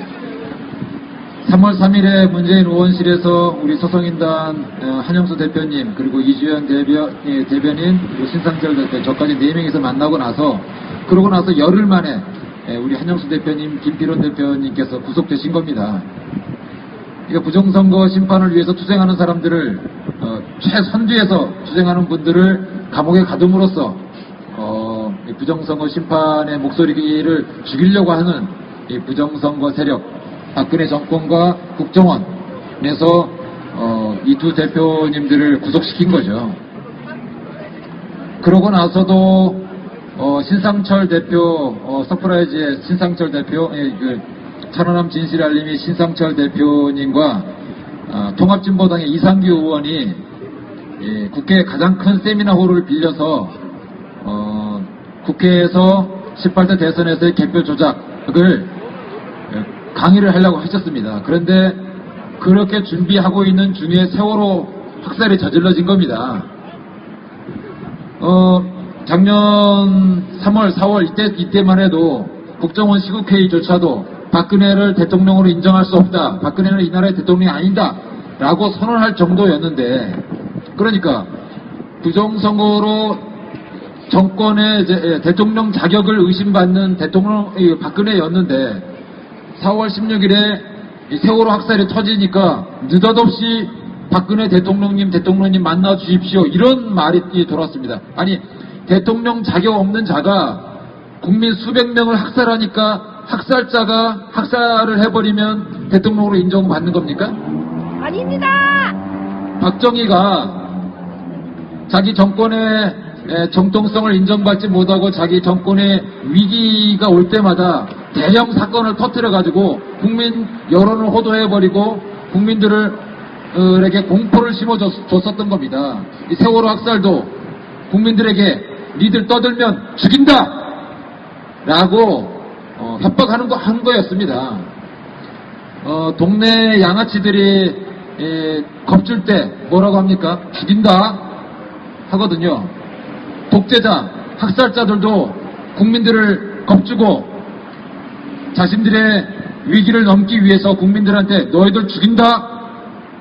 3월 3일에 문재인 의원실에서 우리 소송인단 한영수 대표님, 그리고 이주연 대변인, 그리고 신상철 대표, 저까지 4명이서 만나고 나서, 그러고 나서 열흘 만에 우리 한영수 대표님, 김필원 대표님께서 구속되신 겁니다. 그러니까 부정선거 심판을 위해서 투쟁하는 사람들을, 최선두에서 투쟁하는 분들을 감옥에 가둠으로써 부정선거 심판의 목소리를 죽이려고 하는 이 부정선거 세력, 박근혜 정권과 국정원에서 이 두 대표님들을 구속시킨 거죠. 그러고 나서도 신상철 대표, 서프라이즈의 신상철 대표, 천안함 진실알림이 신상철 대표님과 통합진보당의 이상규 의원이 국회 가장 큰 세미나홀을 빌려서 국회에서 18대 대선에서의 개표 조작을 강의를 하려고 하셨습니다. 그런데 그렇게 준비하고 있는 중에 세월호 학살이 저질러진 겁니다. 작년 3월, 4월 이때만 해도 국정원 시국회의조차도 박근혜를 대통령으로 인정할 수 없다. 박근혜는 이 나라의 대통령이 아니다. 라고 선언할 정도였는데, 그러니까 부정선거로 정권의 대통령 자격을 의심받는 대통령 박근혜였는데, 4월 16일에 세월호 학살이 터지니까 느닷없이 박근혜 대통령님 만나 주십시오, 이런 말이 돌았습니다. 아니, 대통령 자격 없는 자가 국민 수백 명을 학살하니까 학살자가 학살을 해버리면 대통령으로 인정받는 겁니까? 아닙니다. 박정희가 자기 정권의 정통성을 인정받지 못하고 자기 정권의 위기가 올 때마다 대형 사건을 터뜨려가지고 국민 여론을 호도해버리고 국민들에게 공포를 심어줬었던 겁니다. 이 세월호 학살도 국민들에게 니들 떠들면 죽인다! 라고 협박하는 거였습니다. 동네 양아치들이 겁줄 때 뭐라고 합니까? 죽인다 하거든요. 독재자, 학살자들도 국민들을 겁주고 자신들의 위기를 넘기 위해서 국민들한테 너희들 죽인다,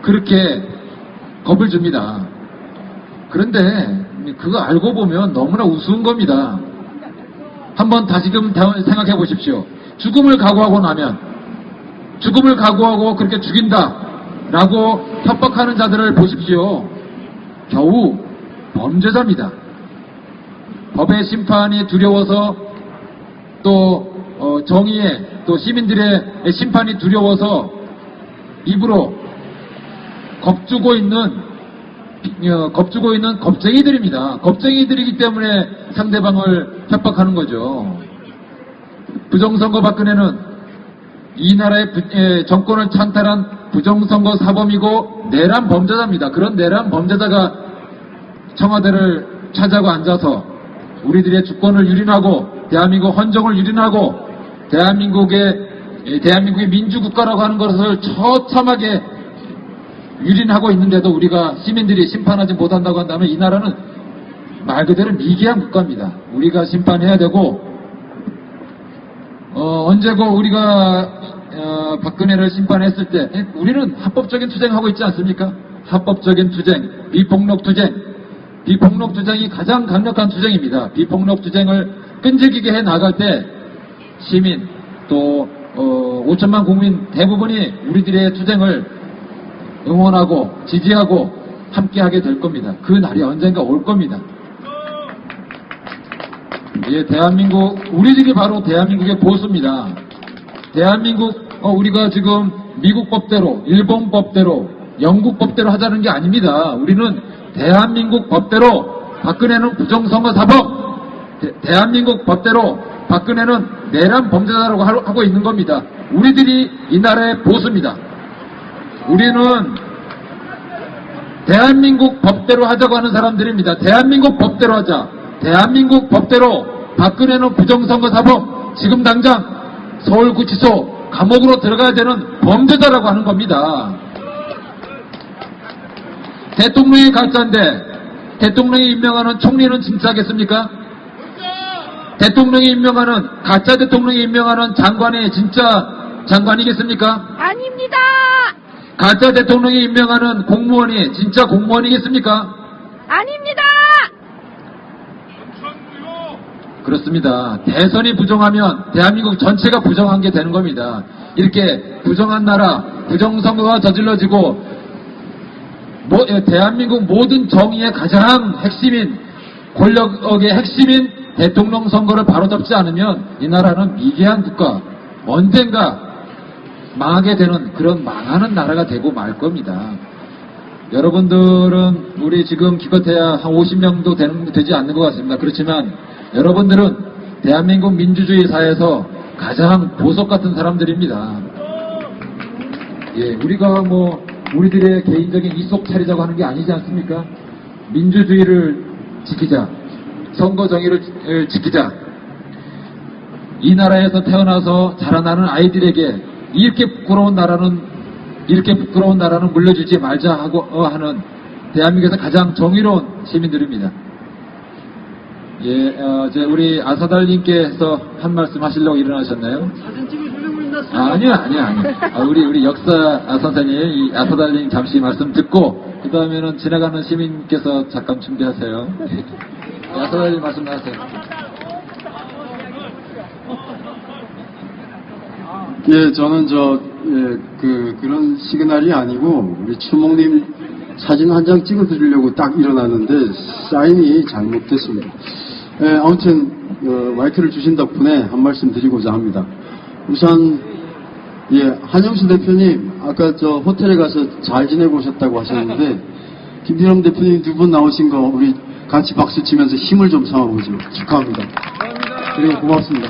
그렇게 겁을 줍니다. 그런데 그거 알고 보면 너무나 우스운 겁니다. 한번 다시금 생각해 보십시오. 죽음을 각오하고 나면, 죽음을 각오하고 그렇게 죽인다 라고 협박하는 자들을 보십시오. 겨우 범죄자입니다. 법의 심판이 두려워서, 또 정의의, 또 시민들의 심판이 두려워서 입으로 겁주고 있는 겁쟁이들입니다. 겁쟁이들이기 때문에 상대방을 협박하는 거죠. 부정선거 박근혜는 이 나라의 정권을 찬탈한 부정선거 사범이고 내란 범죄자입니다. 그런 내란 범죄자가 청와대를 차지하고 앉아서 우리들의 주권을 유린하고 대한민국 헌정을 유린하고 대한민국의 민주국가라고 하는 것을 처참하게 유린하고 있는데도 우리가 시민들이 심판하지 못한다고 한다면 이 나라는 말 그대로 미개한 국가입니다. 우리가 심판해야 되고, 언제고 우리가 박근혜를 심판했을 때 우리는 합법적인 투쟁하고 있지 않습니까? 합법적인 투쟁, 비폭력 투쟁, 비폭력 투쟁이 가장 강력한 투쟁입니다. 비폭력 투쟁을 끈질기게 해 나갈 때 시민 또 5천만 국민 대부분이 우리들의 투쟁을 응원하고 지지하고 함께하게 될 겁니다. 그 날이 언젠가 올 겁니다. 예, 대한민국, 우리들이 바로 대한민국의 보수입니다. 대한민국, 우리가 지금 미국 법대로, 일본 법대로, 영국 법대로 하자는 게 아닙니다. 우리는 대한민국 법대로 박근혜는 부정선거 사법, 대한민국 법대로 박근혜는 내란 범죄자라고 하고 있는 겁니다. 우리들이 이 나라의 보수입니다. 우리는 대한민국 법대로 하자고 하는 사람들입니다. 대한민국 법대로 하자. 대한민국 법대로 박근혜는 부정선거 사법, 지금 당장 서울구치소 감옥으로 들어가야 되는 범죄자라고 하는 겁니다. 대통령이 가짜인데 대통령이 임명하는 총리는 진짜겠습니까? 대통령이 임명하는, 가짜 대통령이 임명하는 장관이 진짜 장관이겠습니까? 아닙니다. 가짜 대통령이 임명하는 공무원이 진짜 공무원이겠습니까? 아닙니다. 그렇습니다. 대선이 부정하면 대한민국 전체가 부정한 게 되는 겁니다. 이렇게 부정한 나라, 부정선거가 저질러지고 대한민국 모든 정의의 가장 핵심인, 권력의 핵심인 대통령 선거를 바로잡지 않으면 이 나라는 미개한 국가, 언젠가 망하게 되는 그런 망하는 나라가 되고 말 겁니다. 여러분들은 우리 지금 기껏해야 한 50명도 되지 않는 것 같습니다. 그렇지만 여러분들은 대한민국 민주주의 사회에서 가장 보석 같은 사람들입니다. 예, 우리가 우리들의 개인적인 이속 차리자고 하는 게 아니지 않습니까? 민주주의를 지키자. 선거 정의를 지키자. 이 나라에서 태어나서 자라나는 아이들에게 이렇게 부끄러운 나라는 물려주지 말자 하고 하는 대한민국에서 가장 정의로운 시민들입니다. 예, 우리 아사달님께서 한 말씀 하시려고 일어나셨나요? 사진 찍으시려고 일어났어요. 아니요. 우리 역사 선생님, 이 아사달님 잠시 말씀 듣고, 그 다음에는 지나가는 시민께서 잠깐 준비하세요. 아사달님 말씀 나가세요. 예, 저는 그런 시그널이 아니고, 우리 추목님 사진 한 장 찍어드리려고 딱 일어났는데, 사인이 잘못됐습니다. 예, 아무튼, 마이크를 주신 덕분에 한 말씀 드리고자 합니다. 우선, 예, 한영수 대표님, 아까 호텔에 가서 잘 지내고 오셨다고 하셨는데, 김진엄 대표님 두 분 나오신 거, 우리 같이 박수 치면서 힘을 좀 삼아보죠. 축하합니다. 그리고 고맙습니다.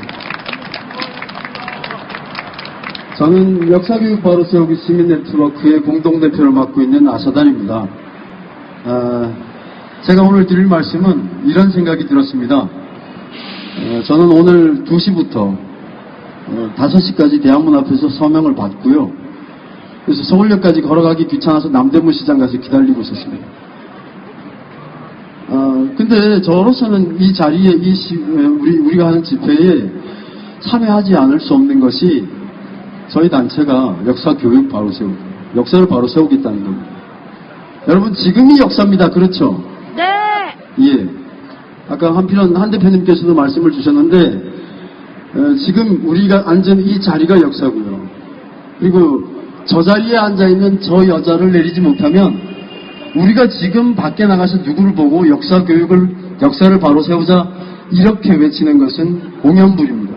저는 역사교육 바로 세우기 시민네트워크의 공동대표를 맡고 있는 아사단입니다. 제가 오늘 드릴 말씀은 이런 생각이 들었습니다. 저는 오늘 2시부터 5시까지 대학문 앞에서 서명을 받고요. 그래서 서울역까지 걸어가기 귀찮아서 남대문 시장 가서 기다리고 있었습니다. 근데 저로서는 이 자리에, 우리가 하는 집회에 참여하지 않을 수 없는 것이 저희 단체가 역사교육 바로 세우고, 역사를 바로 세우겠다는 겁니다. 여러분, 지금이 역사입니다. 그렇죠? 네. 예. 아까 한 대표님께서도 말씀을 주셨는데, 지금 우리가 앉은 이 자리가 역사고요. 그리고 저 자리에 앉아있는 저 여자를 내리지 못하면, 우리가 지금 밖에 나가서 누구를 보고 역사를 바로 세우자, 이렇게 외치는 것은 공연불입니다.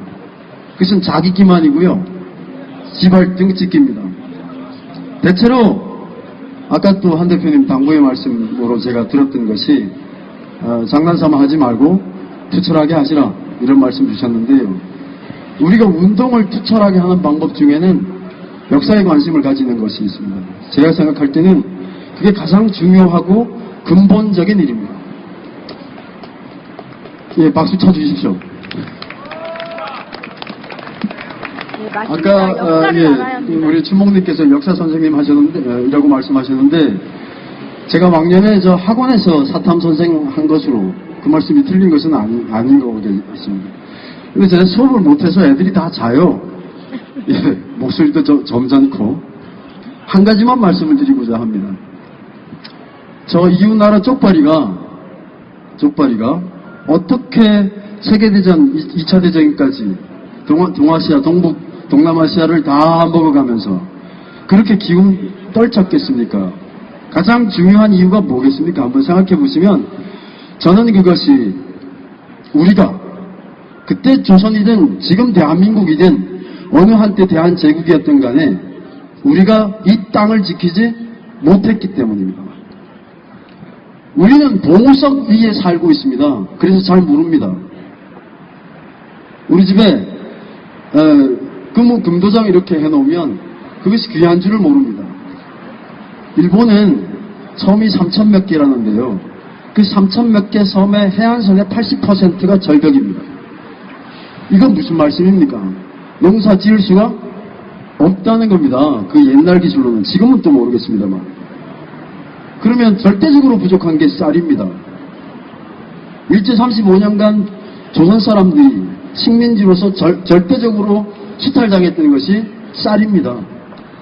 그것은 자기 기만이고요. 지발등 찢깁니다. 대체로 아까 또 한 대표님 당부의 말씀으로 제가 들었던 것이 장난삼아 하지 말고 투철하게 하시라, 이런 말씀 주셨는데요. 우리가 운동을 투철하게 하는 방법 중에는 역사에 관심을 가지는 것이 있습니다. 제가 생각할 때는 그게 가장 중요하고 근본적인 일입니다. 예, 박수 쳐주십시오. 아까 역사를 알아야 합니다. 우리 추목님께서 역사 선생님 하셨는데 이라고 말씀하셨는데, 제가 왕년에 학원에서 사탐 선생 한 것으로 그 말씀이 틀린 것은 아닌 것 같습니다. 근데 제가 수업을 못해서 애들이 다 자요. 예, 목소리도 점잖고. 한 가지만 말씀을 드리고자 합니다. 저 이웃나라 쪽발이가 쪽발이가 어떻게 세계대전 2차 대전까지 동아시아, 동북, 동남아시아를 다 먹어가면서 그렇게 기운 떨쳤겠습니까? 가장 중요한 이유가 뭐겠습니까? 한번 생각해 보시면 저는 그것이 우리가 그때 조선이든 지금 대한민국이든 어느 한때 대한제국이었던 간에 우리가 이 땅을 지키지 못했기 때문입니다. 우리는 보석 위에 살고 있습니다. 그래서 잘 모릅니다. 우리 집에 금도장 이렇게 해놓으면 그것이 귀한 줄을 모릅니다. 일본은 섬이 3천 몇 개라는데요. 그 3천 몇 개 섬의 해안선의 80%가 절벽입니다. 이건 무슨 말씀입니까? 농사 지을 수가 없다는 겁니다. 그 옛날 기술로는. 지금은 또 모르겠습니다만. 그러면 절대적으로 부족한 게 쌀입니다. 일제 35년간 조선 사람들이 식민지로서 절대적으로 수탈당했던 것이 쌀입니다.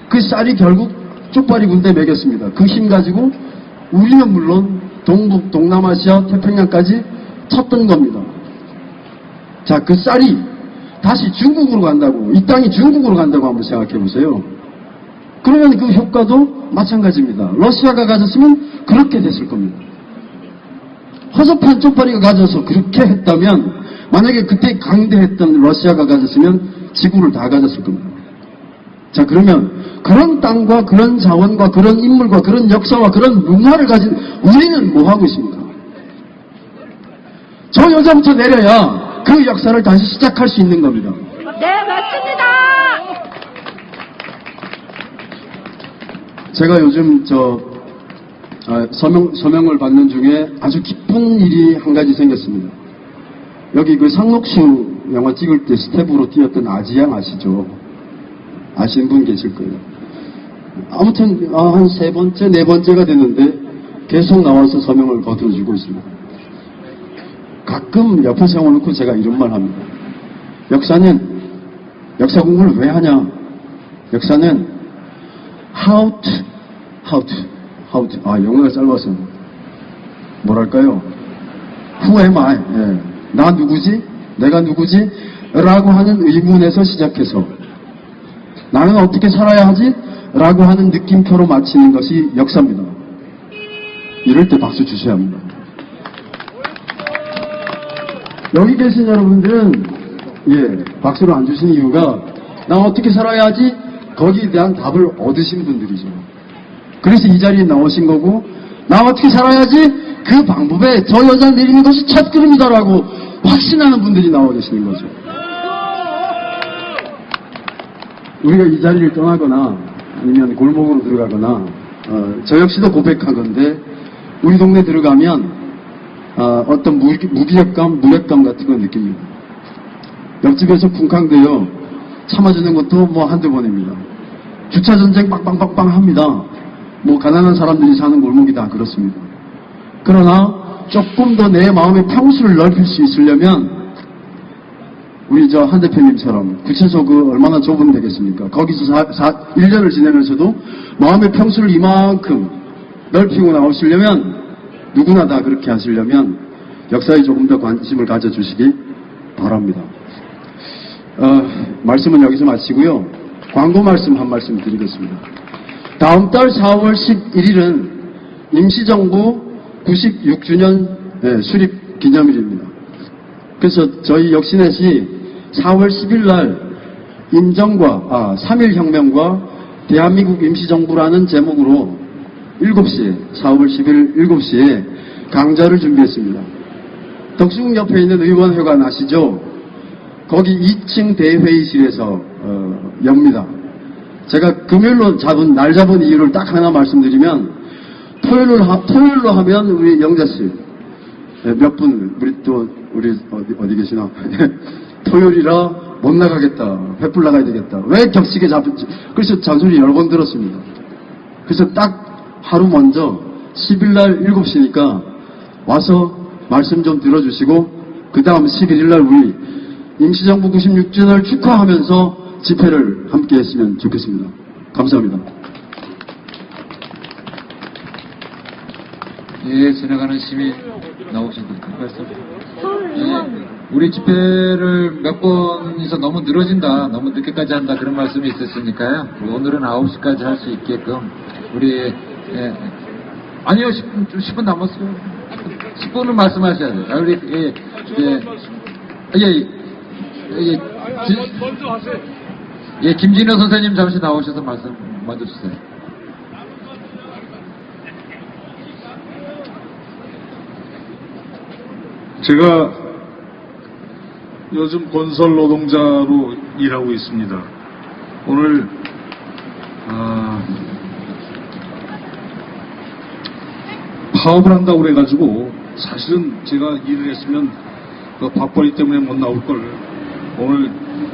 그 쌀이 결국 쪽발이 군대에 매겼습니다. 그 힘 가지고 우리는 물론 동북, 동남아시아, 태평양까지 쳤던 겁니다. 자, 그 쌀이 다시 중국으로 간다고, 이 땅이 중국으로 간다고 한번 생각해 보세요. 그러면 그 효과도 마찬가지입니다. 러시아가 가졌으면 그렇게 됐을 겁니다. 허접한 쪽발이가 가져서 그렇게 했다면, 만약에 그때 강대했던 러시아가 가졌으면 지구를 다 가졌을 겁니다. 자, 그러면 그런 땅과 그런 자원과 그런 인물과 그런 역사와 그런 문화를 가진 우리는 뭐 하고 있습니까? 저 여자부터 내려야 그 역사를 다시 시작할 수 있는 겁니다. 네, 맞습니다. 제가 요즘 서명을 받는 중에 아주 기쁜 일이 한 가지 생겼습니다. 여기 그 상록슈 영화 찍을 때 스텝으로 뛰었던 아지양 아시죠? 아시는 분 계실 거예요. 아무튼 한 3번째, 4번째가 됐는데 계속 나와서 서명을 거들어주고 있습니다. 가끔 옆에 세워놓고 제가 이런 말 합니다. 역사 공부를 왜 하냐? 역사는 how to 영어가 짧아서 뭐랄까요? Who am I? 예. 나 누구지? 내가 누구지? 라고 하는 의문에서 시작해서 나는 어떻게 살아야 하지? 라고 하는 느낌표로 마치는 것이 역사입니다. 이럴 때 박수 주셔야 합니다. 여기 계신 여러분들은 박수를 안 주신 이유가 나 어떻게 살아야 하지? 거기에 대한 답을 얻으신 분들이죠. 그래서 이 자리에 나오신 거고 나 어떻게 살아야지? 그 방법에 저 여자 내리는 것이 첫걸음이다라고 확신하는 분들이 나와 계시는 거죠. 우리가 이 자리를 떠나거나 아니면 골목으로 들어가거나 저 역시도 고백하건데 우리 동네 들어가면 어떤 무기력감, 무력감 같은 걸 느낍니다. 옆집에서 쿵쾅대요. 참아주는 것도 뭐 한두 번입니다. 주차전쟁 빵빵빵빵 합니다. 뭐 가난한 사람들이 사는 골목이 다 그렇습니다. 그러나 조금 더 내 마음의 평수를 넓힐 수 있으려면 우리 한 대표님처럼 구체적으로 얼마나 좁으면 되겠습니까? 거기서 1년을 지내면서도 마음의 평수를 이만큼 넓히고 나오시려면 누구나 다 그렇게 하시려면 역사에 조금 더 관심을 가져주시기 바랍니다. 말씀은 여기서 마치고요. 광고 말씀 한 말씀 드리겠습니다. 다음 달 4월 11일은 임시정부 96주년 수립 기념일입니다. 그래서 저희 역신넷이 4월 10일 날 임정과 3.1혁명과 대한민국 임시정부라는 제목으로 7시에 4월 10일 7시에 강좌를 준비했습니다. 덕수궁 옆에 있는 의원회관 아시죠? 거기 2층 대회의실에서 엽니다. 제가 금요일로 날 잡은 이유를 딱 하나 말씀드리면 토요일로 하면 우리 영자씨 몇 분 우리 어디 계시나 토요일이라 못 나가겠다. 횃불 나가야 되겠다. 왜 격식에 잡은지. 그래서 잔소리 여러 번 들었습니다. 그래서 딱 하루 먼저 10일날 7시니까 와서 말씀 좀 들어주시고 그 다음 11일날 우리 임시정부 96주년을 축하하면서 집회를 함께 했으면 좋겠습니다. 감사합니다. 예, 지나가는 시민 나오셔도 말씀. 예, 우리 집회를 몇 번이서 너무 늘어진다, 너무 늦게까지 한다 그런 말씀이 있었으니까요. 오늘은 9시까지 할 수 있게끔 우리 아니요 10분 남았어요. 10분은 말씀하셔야 돼요. 우리 먼저 하세요. 김진호 선생님 잠시 나오셔서 말씀 먼저 주세요. 제가 요즘 건설 노동자로 일하고 있습니다. 오늘 파업을 한다고 그래가지고 사실은 제가 일을 했으면 그 밥벌이 때문에 못 나올 걸 오늘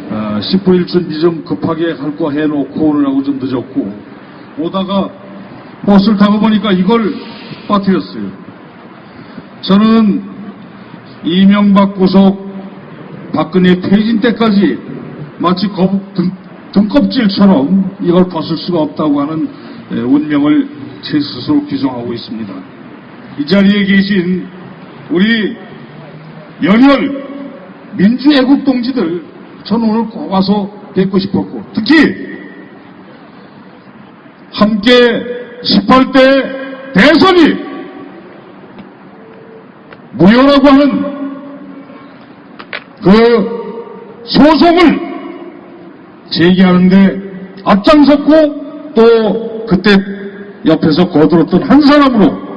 10분 1초 좀 급하게 할 거 해놓고 오느라고 좀 늦었고 오다가 버스를 타고 보니까 이걸 빠뜨렸어요. 저는 이명박 구속 박근혜 퇴진 때까지 마치 거북 등껍질처럼 이걸 벗을 수가 없다고 하는 운명을 제 스스로 규정하고 있습니다. 이 자리에 계신 우리 연혈 민주애국 동지들 저는 오늘 꼭 와서 뵙고 싶었고 특히 함께 18대 대선이 무효라고 하는 그 소송을 제기하는데 앞장섰고 또 그때 옆에서 거들었던 한 사람으로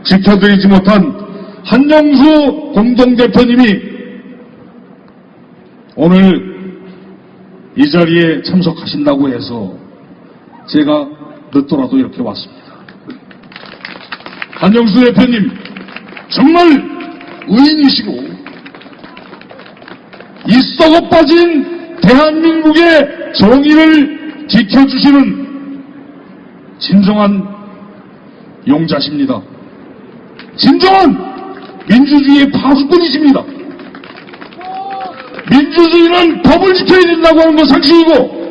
지켜드리지 못한 한영수 공동대표님이 오늘 이 자리에 참석하신다고 해서 제가 늦더라도 이렇게 왔습니다. 한영수 대표님 정말 의인이시고 이 썩어 빠진 대한민국의 정의를 지켜주시는 진정한 용자십니다. 진정한 민주주의의 파수꾼이십니다. 민주주의는 법을 지켜야 된다고 하는 건 상식이고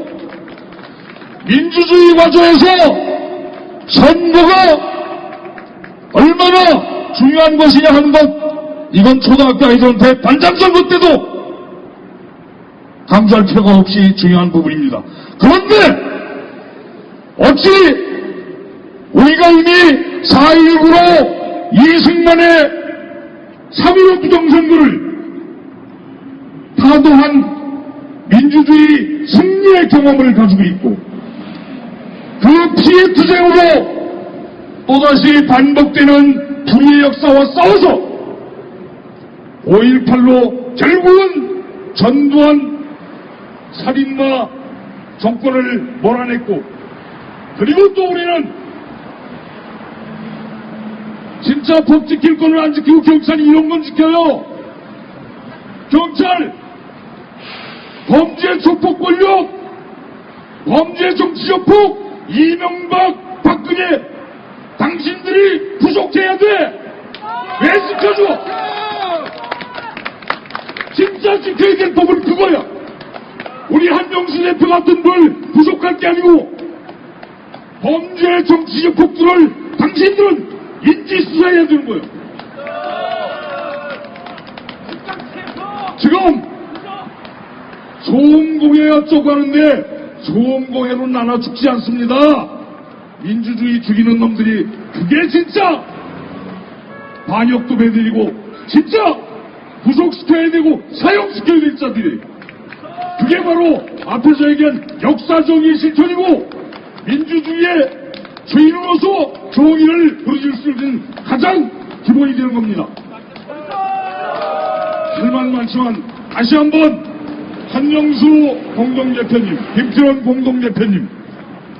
민주주의 과정에서 선거가 얼마나 중요한 것이냐 하는 것 이건 초등학교 아이들한테 반장선거 때도 강조할 필요가 없이 중요한 부분입니다. 그런데 어찌 우리가 이미 4.19로 이승만의 3.15 부정선거를 타도한 민주주의 승리의 경험을 가지고 있고 그 피해 투쟁으로 또다시 반복되는 불의의 역사와 싸워서 5.18로 결국은 전두환 살인마 정권을 몰아냈고 그리고 또 우리는 진짜 법 지킬 거는 안 지키고 경찰이 이런 건 지켜요. 경찰 범죄 조폭 권력 범죄 정치 조폭 이명박 박근혜 당신들이 구속해야 돼. 왜 지켜줘? 진짜 지켜야 될 법은 그거야. 우리 한명수 대표 같은 걸 구속할 게 아니고 범죄 정치 조폭들을 당신들은 인지수사해야 되는 거예요. 지금 소음공해 어쩌고 하는데 소음공해로 나눠 죽지 않습니다. 민주주의 죽이는 놈들이 그게 진짜 반역도 배들이고 진짜 구속시켜야 되고 사형시켜야 될 자들이 그게 바로 앞에서 얘기한 역사정의의 실천이고 민주주의의 주인으로서 정의를 부르실 수 있는 가장 기본이 되는 겁니다. 할 말 많지만 다시 한번 한영수 공동대표님, 김태원 공동대표님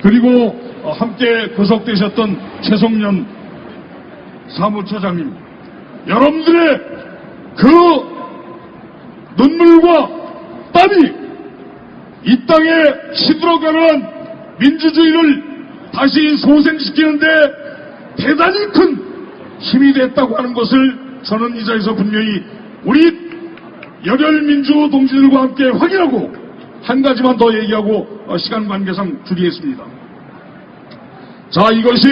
그리고 함께 구속되셨던 최성년 사무처장님 여러분들의 그 눈물과 땀이 이 땅에 시들어가는 민주주의를 다시 소생시키는데 대단히 큰 힘이 됐다고 하는 것을 저는 이 자리에서 분명히 우리 열혈민주 동지들과 함께 확인하고 한 가지만 더 얘기하고 시간 관계상 줄이겠습니다. 자, 이것이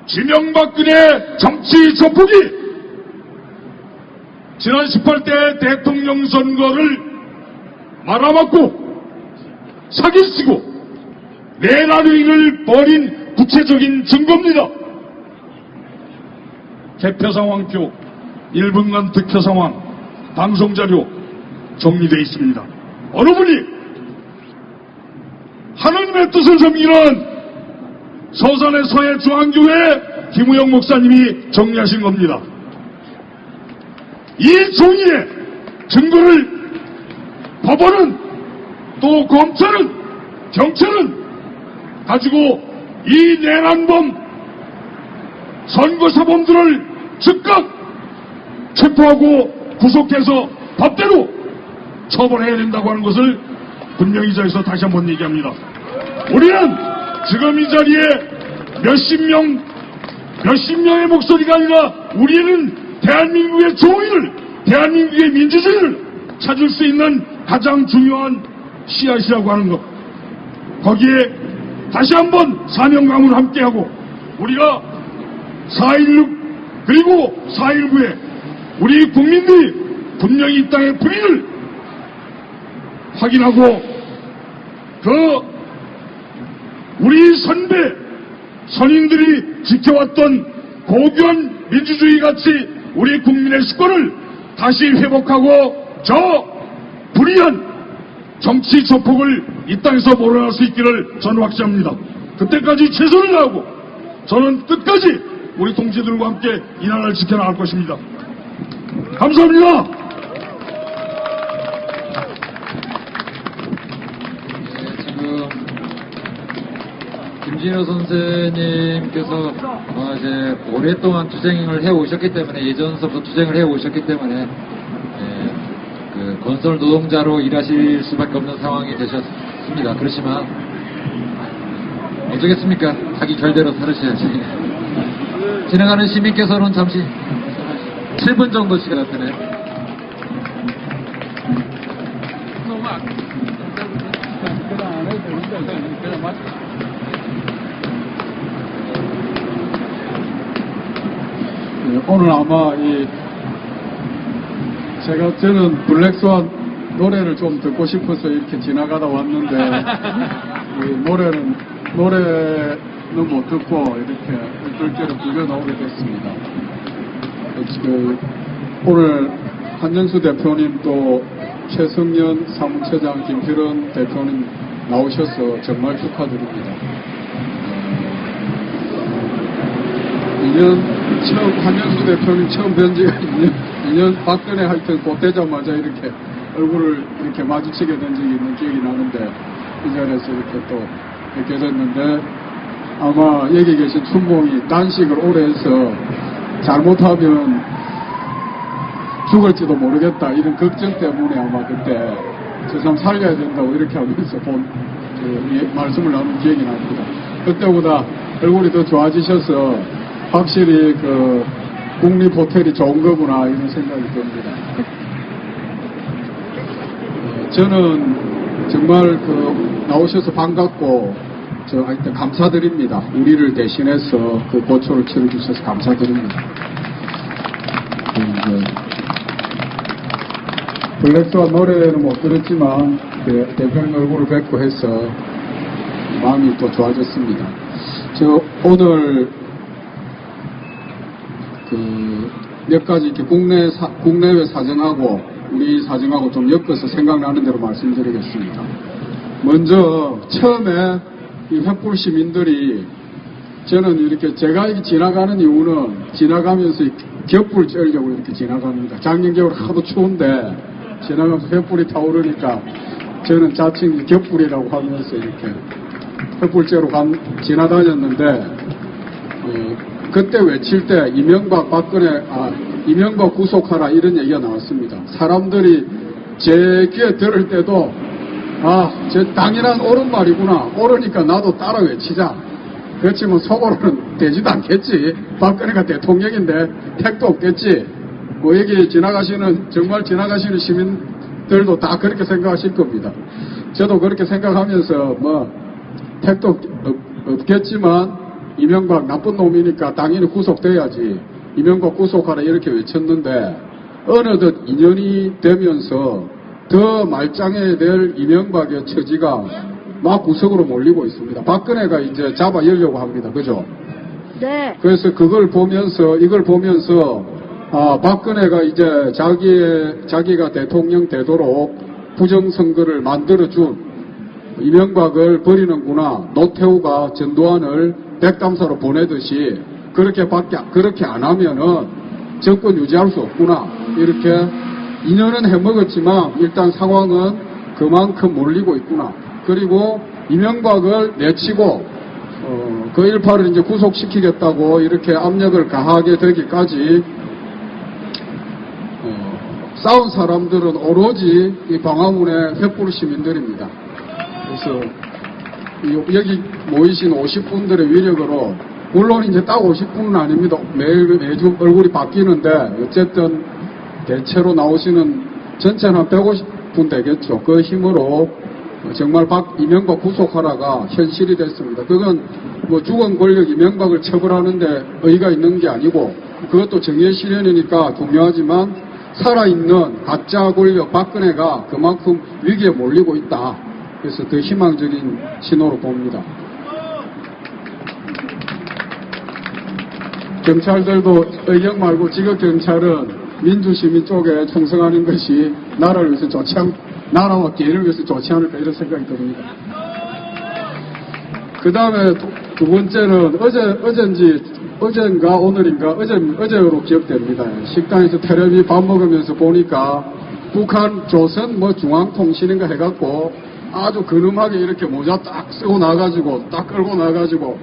지명박근혜 정치 조폭이 지난 18대 대통령 선거를 말아먹고 사기치고 내란행위를 벌인 구체적인 증거입니다. 개표 상황표, 1분간 득표 상황, 방송자료 정리되어 있습니다. 어느 분이 하느님의 뜻을 섬기는 서산의 서해중앙교회 김우영 목사님이 정리하신 겁니다. 이 종이의 증거를 법원은 또 검찰은 경찰은 가지고 이 내란범 선거사범들을 즉각 체포하고 구속해서 법대로 처벌해야 된다고 하는 것을 분명히 이 자리에서 다시 한번 얘기합니다. 우리는 지금 이 자리에 몇십 명의 목소리가 아니라 우리는 대한민국의 정의를, 대한민국의 민주주의를 찾을 수 있는 가장 중요한 씨앗이라고 하는 것. 거기에 다시 한번 사명감을 함께하고 우리가 4.16 그리고 4.19에 우리 국민들이 분명히 이 땅의 불의를 확인하고 우리 선배 선인들이 지켜왔던 고귀한 민주주의 가치 우리 국민의 주권을 다시 회복하고 저 불의한 정치 조폭을 이 땅에서 몰아낼 수 있기를 저는 확신합니다. 그때까지 최선을 다하고 저는 끝까지 우리 동지들과 함께 이 나라를 지켜나갈 것입니다. 감사합니다. 지금 김진호 선생님께서 이제 오랫동안 투쟁을 해 오셨기 때문에 예전서부터 투쟁을 해 오셨기 때문에 그 건설 노동자로 일하실 수밖에 없는 상황이 되셨습니다. 그렇지만 어쩌겠습니까? 자기 결대로 살으셔야지. 진행하는 시민께서는 잠시 7분 정도 시간 드네. 오늘 아마 저는 블랙스완 노래를 좀 듣고 싶어서 이렇게 지나가다 왔는데 노래는 못 듣고 이렇게 글귀를 불려 나오게 됐습니다. 오늘 한정수 대표님 또 최승연 사무처장 김필원 대표님 나오셔서 정말 축하드립니다. 2년 처음 한정수 대표님 처음 뵌 지가 2년 박근혜 하여튼 보태자마자 이렇게 얼굴을 이렇게 마주치게 된 적이 있는 기억이 나는데 이 자리에서 이렇게 또 뵙게 됐는데 아마 여기 계신 춘봉이 단식을 오래 해서 잘못하면 죽을지도 모르겠다 이런 걱정 때문에 아마 그때 저 사람 살려야 된다고 이렇게 하면서 말씀을 나눈 기억이 납니다. 그때보다 얼굴이 더 좋아지셔서 확실히 국립 호텔이 좋은 거구나 이런 생각이 듭니다. 저는 정말 나오셔서 반갑고 하여튼 감사드립니다. 우리를 대신해서 고초를 치러주셔서 감사드립니다. 블랙스완 노래는 못 들었지만 대표님 얼굴을 뵙고 해서 마음이 또 좋아졌습니다. 오늘 몇 가지 이렇게 국내외 사정하고 우리 사정하고 좀 엮어서 생각나는 대로 말씀드리겠습니다. 먼저 처음에 이 횃불 시민들이 저는 이렇게 제가 지나가는 이유는 지나가면서 겹불 쬐려고 이렇게 지나갑니다. 작년 겨울 하도 추운데 지나가면서 횃불이 타오르니까 저는 자칭 겹불이라고 하면서 이렇게 횃불 쬐러 지나다녔는데 그때 외칠 때 이명박 구속하라 이런 얘기가 나왔습니다. 사람들이 제 귀에 들을 때도 저 당연한 옳은 말이구나. 옳으니까 나도 따라 외치자. 그렇지만 속으로는 되지도 않겠지. 박근혜가 대통령인데 택도 없겠지. 여기 정말 지나가시는 시민들도 다 그렇게 생각하실 겁니다. 저도 그렇게 생각하면서 택도 없겠지만 이명박 나쁜 놈이니까 당연히 구속돼야지. 이명박 구속하라 이렇게 외쳤는데 어느덧 2년이 되면서 더 말짱해야 될 이명박의 처지가 막 구석으로 몰리고 있습니다. 박근혜가 이제 잡아 열려고 합니다. 그죠? 네. 그래서 이걸 보면서, 박근혜가 이제 자기가 대통령 되도록 부정선거를 만들어준 이명박을 버리는구나. 노태우가 전두환을 백담사로 보내듯이 그렇게 안 하면은 정권 유지할 수 없구나. 이렇게 2년은 해먹었지만 일단 상황은 그만큼 몰리고 있구나. 그리고 이명박을 내치고 그 일파를 이제 구속시키겠다고 이렇게 압력을 가하게 되기까지 싸운 사람들은 오로지 이 광화문의 횃불 시민들입니다. 그래서 여기 모이신 50분들의 위력으로, 물론 이제 딱 50분은 아닙니다. 매주 얼굴이 바뀌는데 어쨌든 대체로 나오시는 전체는 한 150분 되겠죠. 그 힘으로 정말 이명박 구속하라가 현실이 됐습니다. 그건 뭐 죽은 권력 이명박을 처벌하는데 의의가 있는 게 아니고, 그것도 정의의 실현이니까 중요하지만 살아있는 가짜 권력 박근혜가 그만큼 위기에 몰리고 있다. 그래서 더 희망적인 신호로 봅니다. 경찰들도 의경 말고 지역경찰은 민주시민 쪽에 충성하는 것이 나라를 위해서 나라와 기회를 위해서 좋지 않을까 이런 생각이 듭니다. 그 다음에 두 번째는 어젠가 오늘인가 어제로 기억됩니다. 식당에서 텔레비 밥 먹으면서 보니까 북한 조선 중앙통신인가 해갖고 아주 근엄하게 이렇게 모자 딱 쓰고 나가지고 딱 끌고 나가지고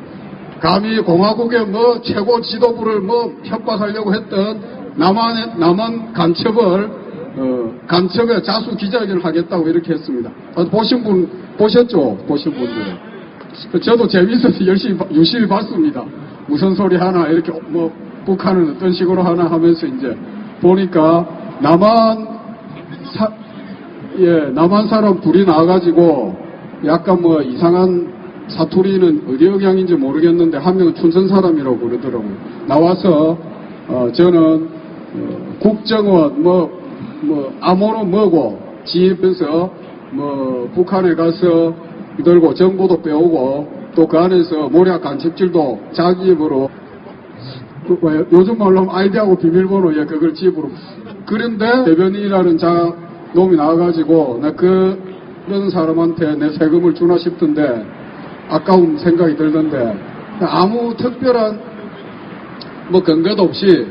감히 공화국의 최고 지도부를 협박하려고 했던 남한 간첩의 자수 기자회견을 하겠다고 이렇게 했습니다. 보신 분 보셨죠? 보신 분들. 저도 재밌어서 열심히 봤습니다. 무슨 소리 하나 이렇게 북한은 어떤 식으로 하나 하면서 이제 보니까 남한 사람 둘이 나와가지고 약간 이상한 사투리는 어디 영향인지 모르겠는데 한 명은 춘천 사람이라고 그러더라고요. 나와서 저는 국정원 암호는 뭐고 집에서 북한에 가서 들고 정보도 빼오고 또 그 안에서 모략 간첩질도 자기 입으로 요즘 말로 하면 아이디하고 비밀번호 그걸 집으로. 그런데 대변인이라는 놈이 나와가지고 나 그런 사람한테 내 세금을 주나 싶던데 아까운 생각이 들던데 아무 특별한 근거도 없이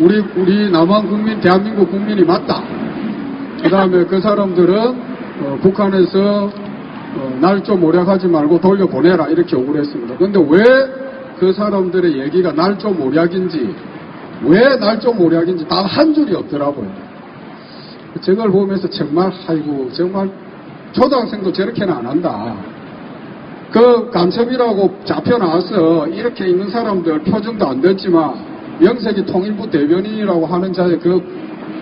우리 남한 국민 대한민국 국민이 맞다. 그 다음에 그 사람들은 북한에서 날 좀 오략하지 말고 돌려보내라 이렇게 요구를 했습니다. 그런데 왜 그 사람들의 얘기가 날 좀 오략인지 단 한 줄이 없더라고요. 저걸 보면서 정말 초등학생도 저렇게는 안 한다. 그 간첩이라고 잡혀나와서 이렇게 있는 사람들 표정도 안 됐지만 명색이 통일부 대변인이라고 하는 자의 그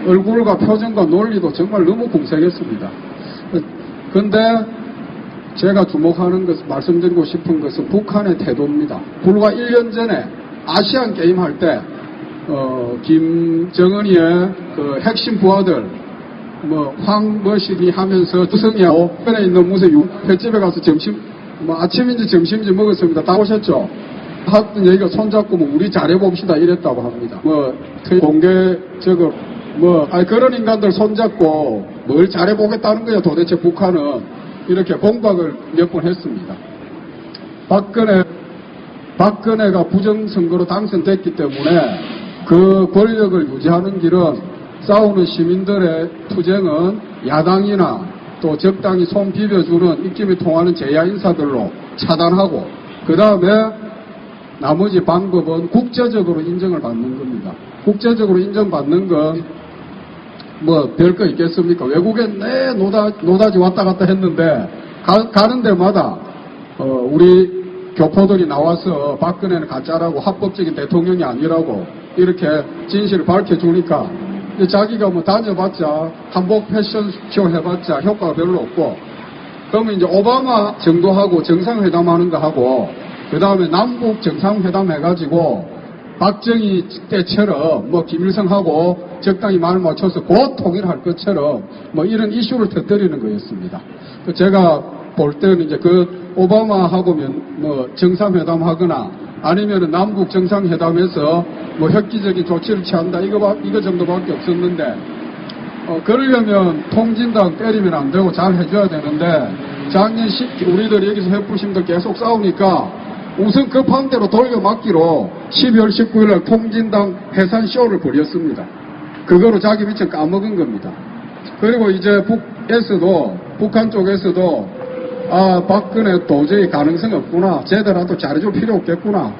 얼굴과 표정과 논리도 정말 너무 궁색했습니다. 그런데 제가 주목하는 것, 말씀드리고 싶은 것은 북한의 태도입니다. 불과 1년 전에 아시안 게임 할 때 김정은이의 그 핵심 부하들 황머실이 하면서 주성이하고 편에 있는 무슨 횟집에 가서 아침인지 점심인지 먹었습니다. 다 오셨죠? 하던 얘기가 손잡고 우리 잘해봅시다 이랬다고 합니다. 공개적으로 그런 인간들 손잡고 뭘 잘해보겠다는 거야 도대체 북한은. 이렇게 공박을 몇 번 했습니다. 박근혜가 부정선거로 당선됐기 때문에 그 권력을 유지하는 길은 싸우는 시민들의 투쟁은 야당이나 또 적당히 손 비벼주는 입김이 통하는 제야 인사들로 차단하고 그 다음에 나머지 방법은 국제적으로 인정을 받는 겁니다. 국제적으로 인정받는 건 별거 있겠습니까? 외국엔 노다지 왔다 갔다 했는데 가는 데마다 우리 교포들이 나와서 박근혜는 가짜라고 합법적인 대통령이 아니라고 이렇게 진실을 밝혀주니까 자기가 다녀봤자 한복 패션쇼 해봤자 효과가 별로 없고 그러면 이제 오바마 정도하고 정상회담 하는 거 하고 그 다음에 남북 정상회담 해가지고 박정희 때처럼 김일성하고 적당히 말 맞춰서 곧 통일할 것처럼 뭐 이런 이슈를 터뜨리는 거였습니다. 제가 볼 때는 이제 그 오바마하고 뭐 정상회담 하거나 아니면 남북 정상회담에서 뭐 획기적인 조치를 취한다 이거 정도밖에 없었는데 그러려면 통진당 때리면 안 되고 잘 해줘야 되는데 작년 우리들 여기서 회부심들 계속 싸우니까 우선 급한 대로 돌려막기로 12월 19일날 통진당 해산 쇼를 벌였습니다. 그거로 자기 미천 까먹은 겁니다. 그리고 이제 북한 쪽에서도 박근혜 도저히 가능성이 없구나. 쟤들한테 잘해줄 필요 없겠구나.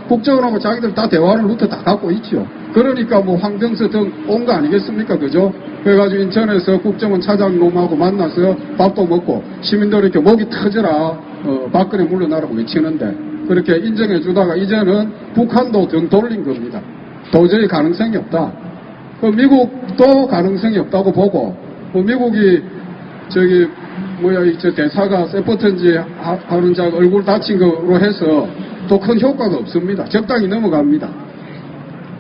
국정원하고 자기들 다 대화를 루트 다 갖고 있죠. 그러니까 뭐 황정서 등 온 거 아니겠습니까? 그죠? 그래가지고 인천에서 국정원 차장놈하고 만나서 밥도 먹고 시민들 이렇게 목이 터져라. 박근혜 물러나라고 외치는데 그렇게 인정해 주다가 이제는 북한도 등 돌린 겁니다. 도저히 가능성이 없다. 미국도 가능성이 없다고 보고 미국이 저 대사가 세포턴지 하는 자 얼굴 다친 거로 해서 또 큰 효과가 없습니다. 적당히 넘어갑니다.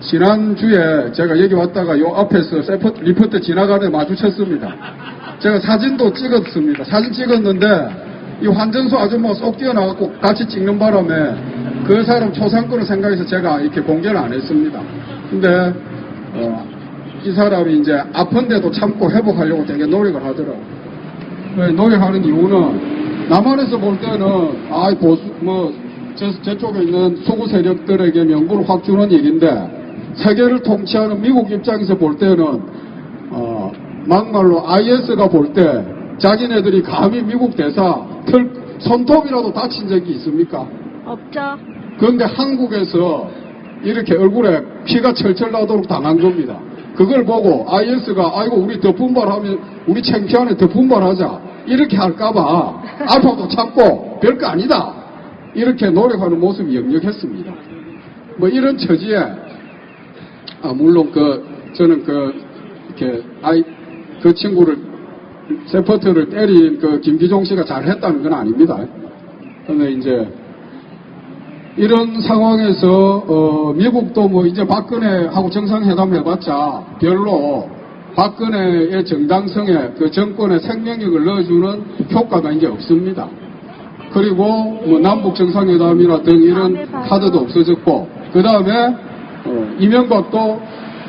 지난주에 제가 여기 왔다가 요 앞에서 리포터 지나가다 마주쳤습니다. 제가 사진도 찍었습니다. 사진 찍었는데 이 환전소 아줌마가 쏙 뛰어나갖고 같이 찍는 바람에 그 사람 초상권을 생각해서 제가 이렇게 공개를 안 했습니다. 근데 이 사람이 이제 아픈데도 참고 회복하려고 되게 노력을 하더라고요. 노력하는 이유는 남한에서 볼 때는 저쪽에 있는 수구 세력들에게 명분을 확 주는 일인데 세계를 통치하는 미국 입장에서 볼 때는 막말로 IS가 볼 때 자기네들이 감히 미국 대사 손톱이라도 다친 적이 있습니까? 없죠. 그런데 한국에서 이렇게 얼굴에 피가 철철 나도록 당한 겁니다. 그걸 보고 IS가 아이고 우리 더 분발하면 우리 창피하네 더 분발하자 이렇게 할까봐 알파도 참고 별거 아니다 이렇게 노력하는 모습이 역력했습니다. 뭐 이런 처지에 물론 저는 이렇게 그 친구를 세포트를 때린 김기종 씨가 잘했다는 건 아닙니다. 그런데 이제 이런 상황에서 미국도 뭐 이제 박근혜하고 정상회담 해봤자 별로 박근혜의 정당성에 그 정권의 생명력을 넣어주는 효과가 이제 없습니다. 그리고 뭐 남북 정상회담이나 등 이런 카드도 없어졌고 그 다음에 이명박도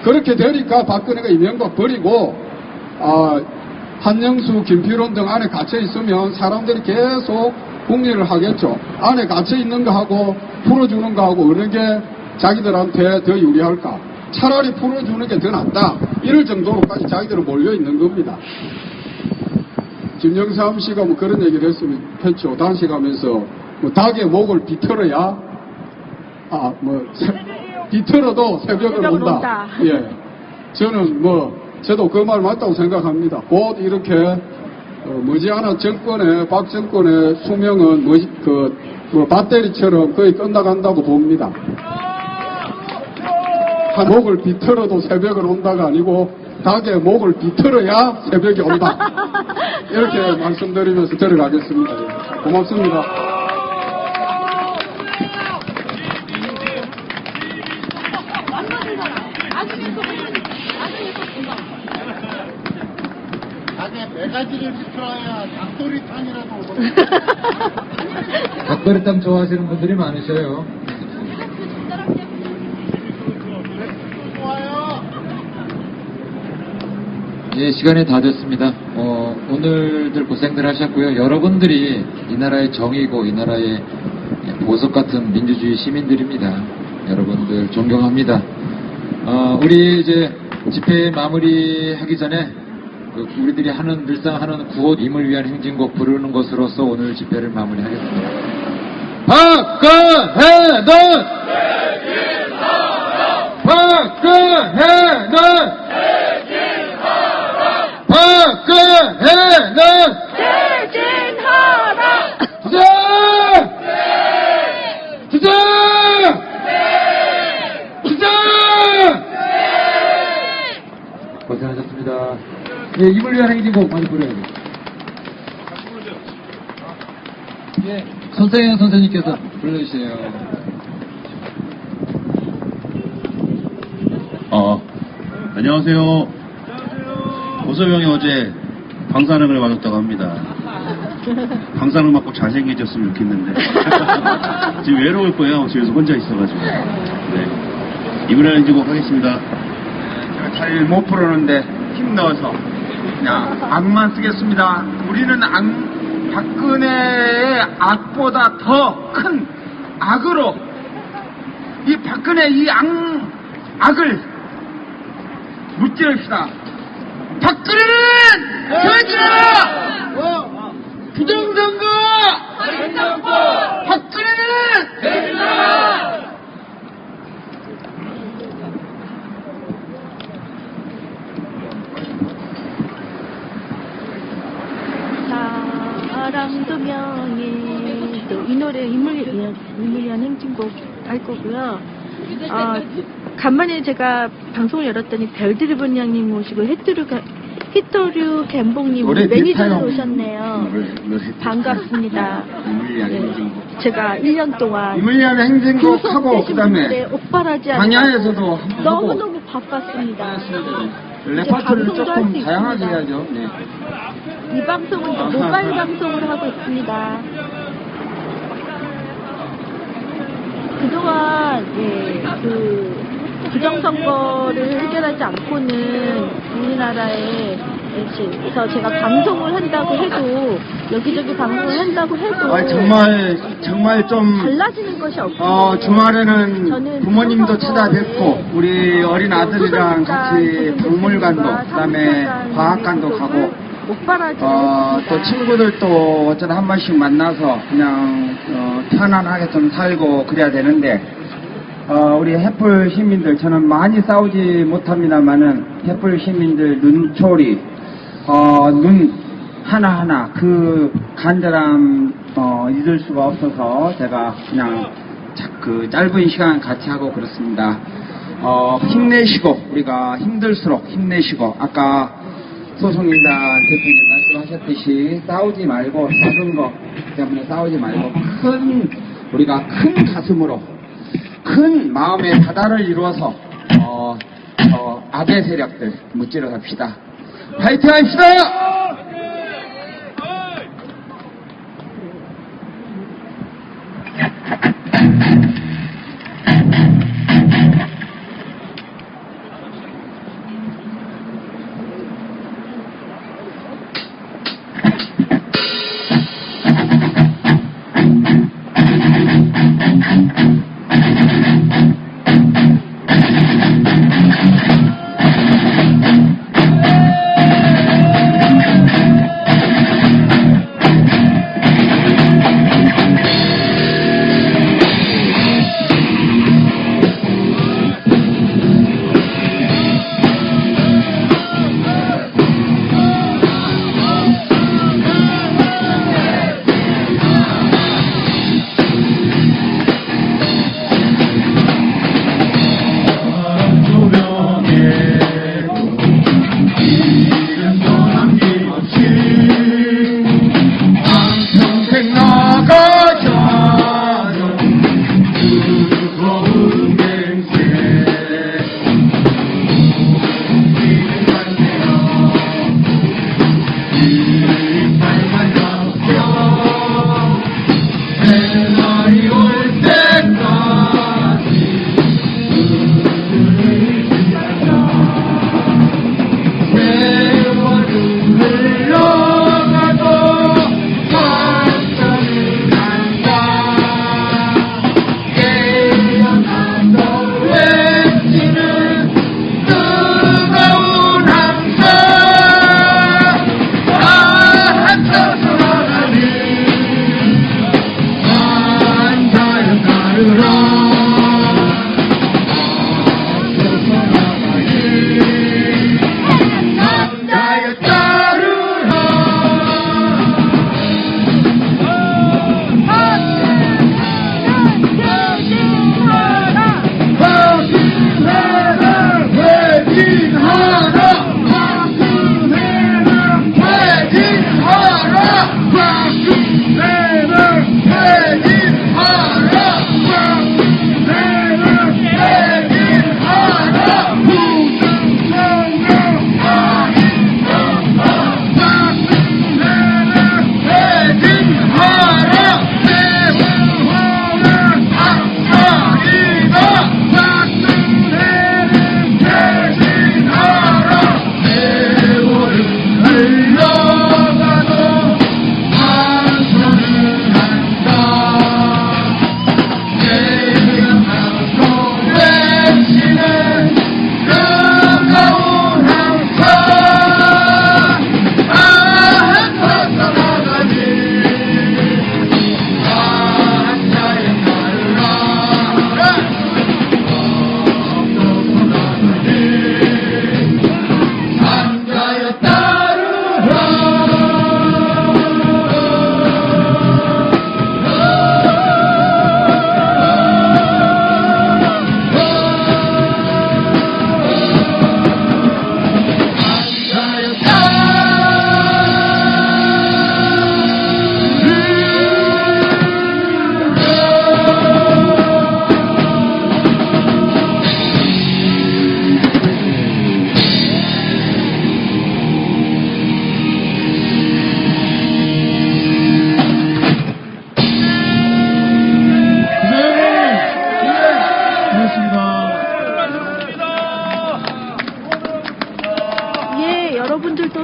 그렇게 되니까 박근혜가 이명박 버리고 한영수, 김필원 등 안에 갇혀 있으면 사람들이 계속 국리를 하겠죠. 안에 갇혀 있는 거 하고 풀어주는 거 하고 어느 게 자기들한테 더 유리할까? 차라리 풀어주는 게 더 낫다. 이럴 정도로까지 자기들은 몰려 있는 겁니다. 김영삼 씨가 뭐 그런 얘기를 했죠. 단식하면서 뭐 닭의 목을 비틀어야 비틀어도 새벽은 온다. 예, 저는 저도 그 말 맞다고 생각합니다. 곧 이렇게 머지않아 박 정권의 수명은 배터리처럼 거의 끝나간다고 봅니다. 목을 비틀어도 새벽은 온다가 아니고 닭의 목을 비틀어야 새벽이 온다. 이렇게 말씀드리면서 들어가겠습니다. 고맙습니다. 닭에 매가지를 비틀어야 닭도리탕이라도 닭도리탕 좋아하시는 분들이 많으셔요. 예, 시간이 다 됐습니다. 오늘들 고생들 하셨고요. 여러분들이 이 나라의 정의고 이 나라의 보석 같은 민주주의 시민들입니다. 여러분들 존경합니다. 우리 이제 집회 마무리하기 전에 우리들이 늘상 하는 구호 임을 위한 행진곡 부르는 것으로서 오늘 집회를 마무리하겠습니다. 박근혜는 박근혜는 퇴진하라! 고생하셨습니다. 예, 임을 위한 행진곡 많이 부르야죠. 예, 손태영 선생님께서 불러주세요. 안녕하세요. 고소영이 어제 방사능을 맞았다고 합니다. 방사능 맞고 잘생겨졌으면 좋겠는데 지금 외로울 거예요. 집에서 혼자 있어가지고. 네. 이번에 인지고 하겠습니다. 제가 잘 못 부르는데 힘넣어서 그냥 악만 쓰겠습니다. 우리는 박근혜의 악보다 더 큰 악으로 이 박근혜 이 악을 무찌릅시다. 박근혜는 저지라! 부정선거! 박근혜는 저지라! 사랑 두 명이 또 이 노래 인물이한 행진곡 할 거고요. 간만에 제가 방송을 열었더니 별들이 분양님 오시고 히토류 갬봉님 매니저로 오셨네요. 반갑습니다. 네, 제가 1년 동안 인물이한 행진곡하고 그다음에 오빠라지 광야에서도 너무너무 바빴습니다. 레퍼토리를 방송도 할수 조금 다양하게 있습니다. 해야죠. 네. 이 방송은 이제 모바일 방송으로 하고 있습니다. 그동안 그 부정선거를 해결하지 않고는 우리나라에서 제가 방송을 한다고 해도 여기저기 방송을 한다고 해도 정말 좀 달라지는 것이 없어요. 주말에는 저는 부모님도 부정선거에 찾아뵙고 우리 어린 아들이랑 같이 박물관도 그다음에 과학관도 가고 또 친구들도 어쩌다 한 번씩 만나서 그냥 편안하게 좀 살고 그래야 되는데 우리 햇불 시민들 저는 많이 싸우지 못합니다만은 햇불 시민들 눈초리 눈 하나하나 그 간절함 잊을 수가 없어서 제가 그냥 그 짧은 시간 같이 하고 그렇습니다. 힘내시고 우리가 힘들수록 힘내시고 아까 소송인단 대표님 말씀하셨듯이 싸우지 말고 작은 거 때문에 싸우지 말고 우리가 큰 가슴으로 큰 마음의 바다를 이루어서 악의 세력들 무찌러 갑시다. 파이팅 합시다!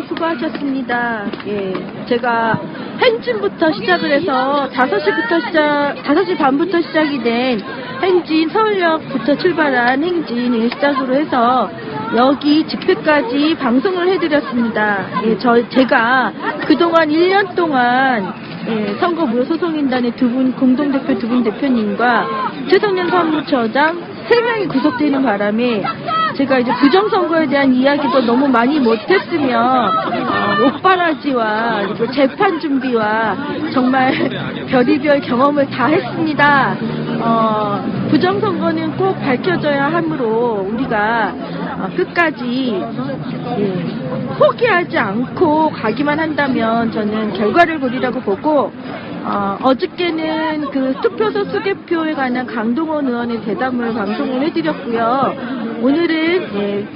수고하셨습니다. 예, 제가 행진부터 시작을 해서 5시 반부터 시작이 된 행진, 서울역부터 출발한 행진을 시작으로 해서 여기 집회까지 방송을 해드렸습니다. 예, 제가 그동안 1년 동안 선거 무효소송인단의 공동대표 두 분 대표님과 최성년 사무처장 3명이 구속되는 바람에 제가 이제 부정선거에 대한 이야기도 너무 많이 못했으며 옥바라지와 그리고 재판 준비와 정말 별의별 경험을 다 했습니다. 부정선거는 꼭 밝혀져야 하므로 우리가 끝까지 포기하지 않고 가기만 한다면 저는 결과를 보리라고 보고 어저께는 그 투표소 수개표에 관한 강동원 의원의 대담을 방송을 해드렸고요. 오늘은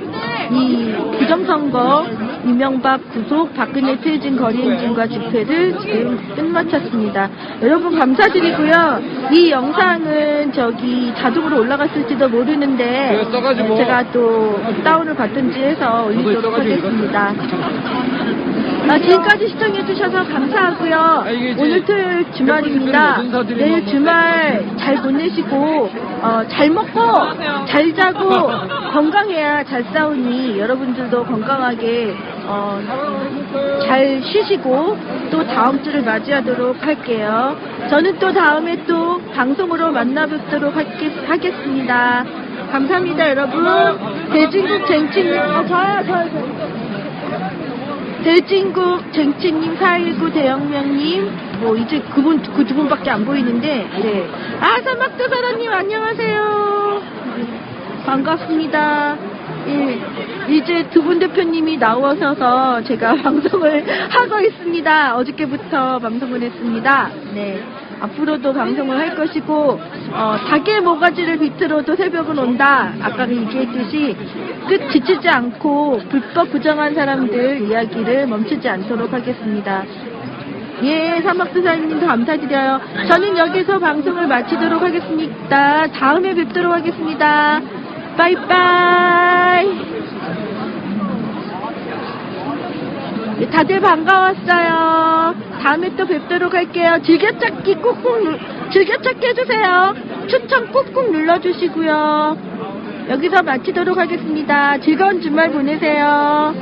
이 부정선거 이명박 구속 박근혜 퇴진 거리행진과 집회를 지금 끝마쳤습니다. 여러분 감사드리고요. 이 영상은 자동으로 올라갔을지도 모르는데 제가 또 다운을 받든지 해서 올리도록 하겠습니다. 지금까지 시청해주셔서 감사하고요. 오늘 토요일 주말입니다. 내일 주말 잘 보내시고 잘 먹고 잘 자고 건강해야 잘 싸우니 여러분들도 건강하게 잘 쉬시고 또 다음 주를 맞이하도록 할게요. 저는 또 다음에 또 방송으로 만나뵙도록 하겠습니다. 감사합니다, 여러분. 대진국 쟁취님, 대진국 쟁취님, 419 대영명님, 이제 그 두 분밖에 안 보이는데, 네. 사막도사라님, 안녕하세요. 반갑습니다. 예, 이제 두 분 대표님이 나오셔서 제가 방송을 하고 있습니다. 어저께부터 방송을 했습니다. 네. 앞으로도 방송을 할 것이고, 닭의 모가지를 비틀어도 새벽은 온다. 아까 얘기했듯이 끝 지치지 않고 불법 부정한 사람들 이야기를 멈추지 않도록 하겠습니다. 예, 사막도사님도 감사드려요. 저는 여기서 방송을 마치도록 하겠습니다. 다음에 뵙도록 하겠습니다. 빠이빠이. 다들 반가웠어요. 다음에 또 뵙도록 할게요. 즐겨찾기 즐겨찾기 해주세요. 추천 꾹꾹 눌러주시고요. 여기서 마치도록 하겠습니다. 즐거운 주말 보내세요.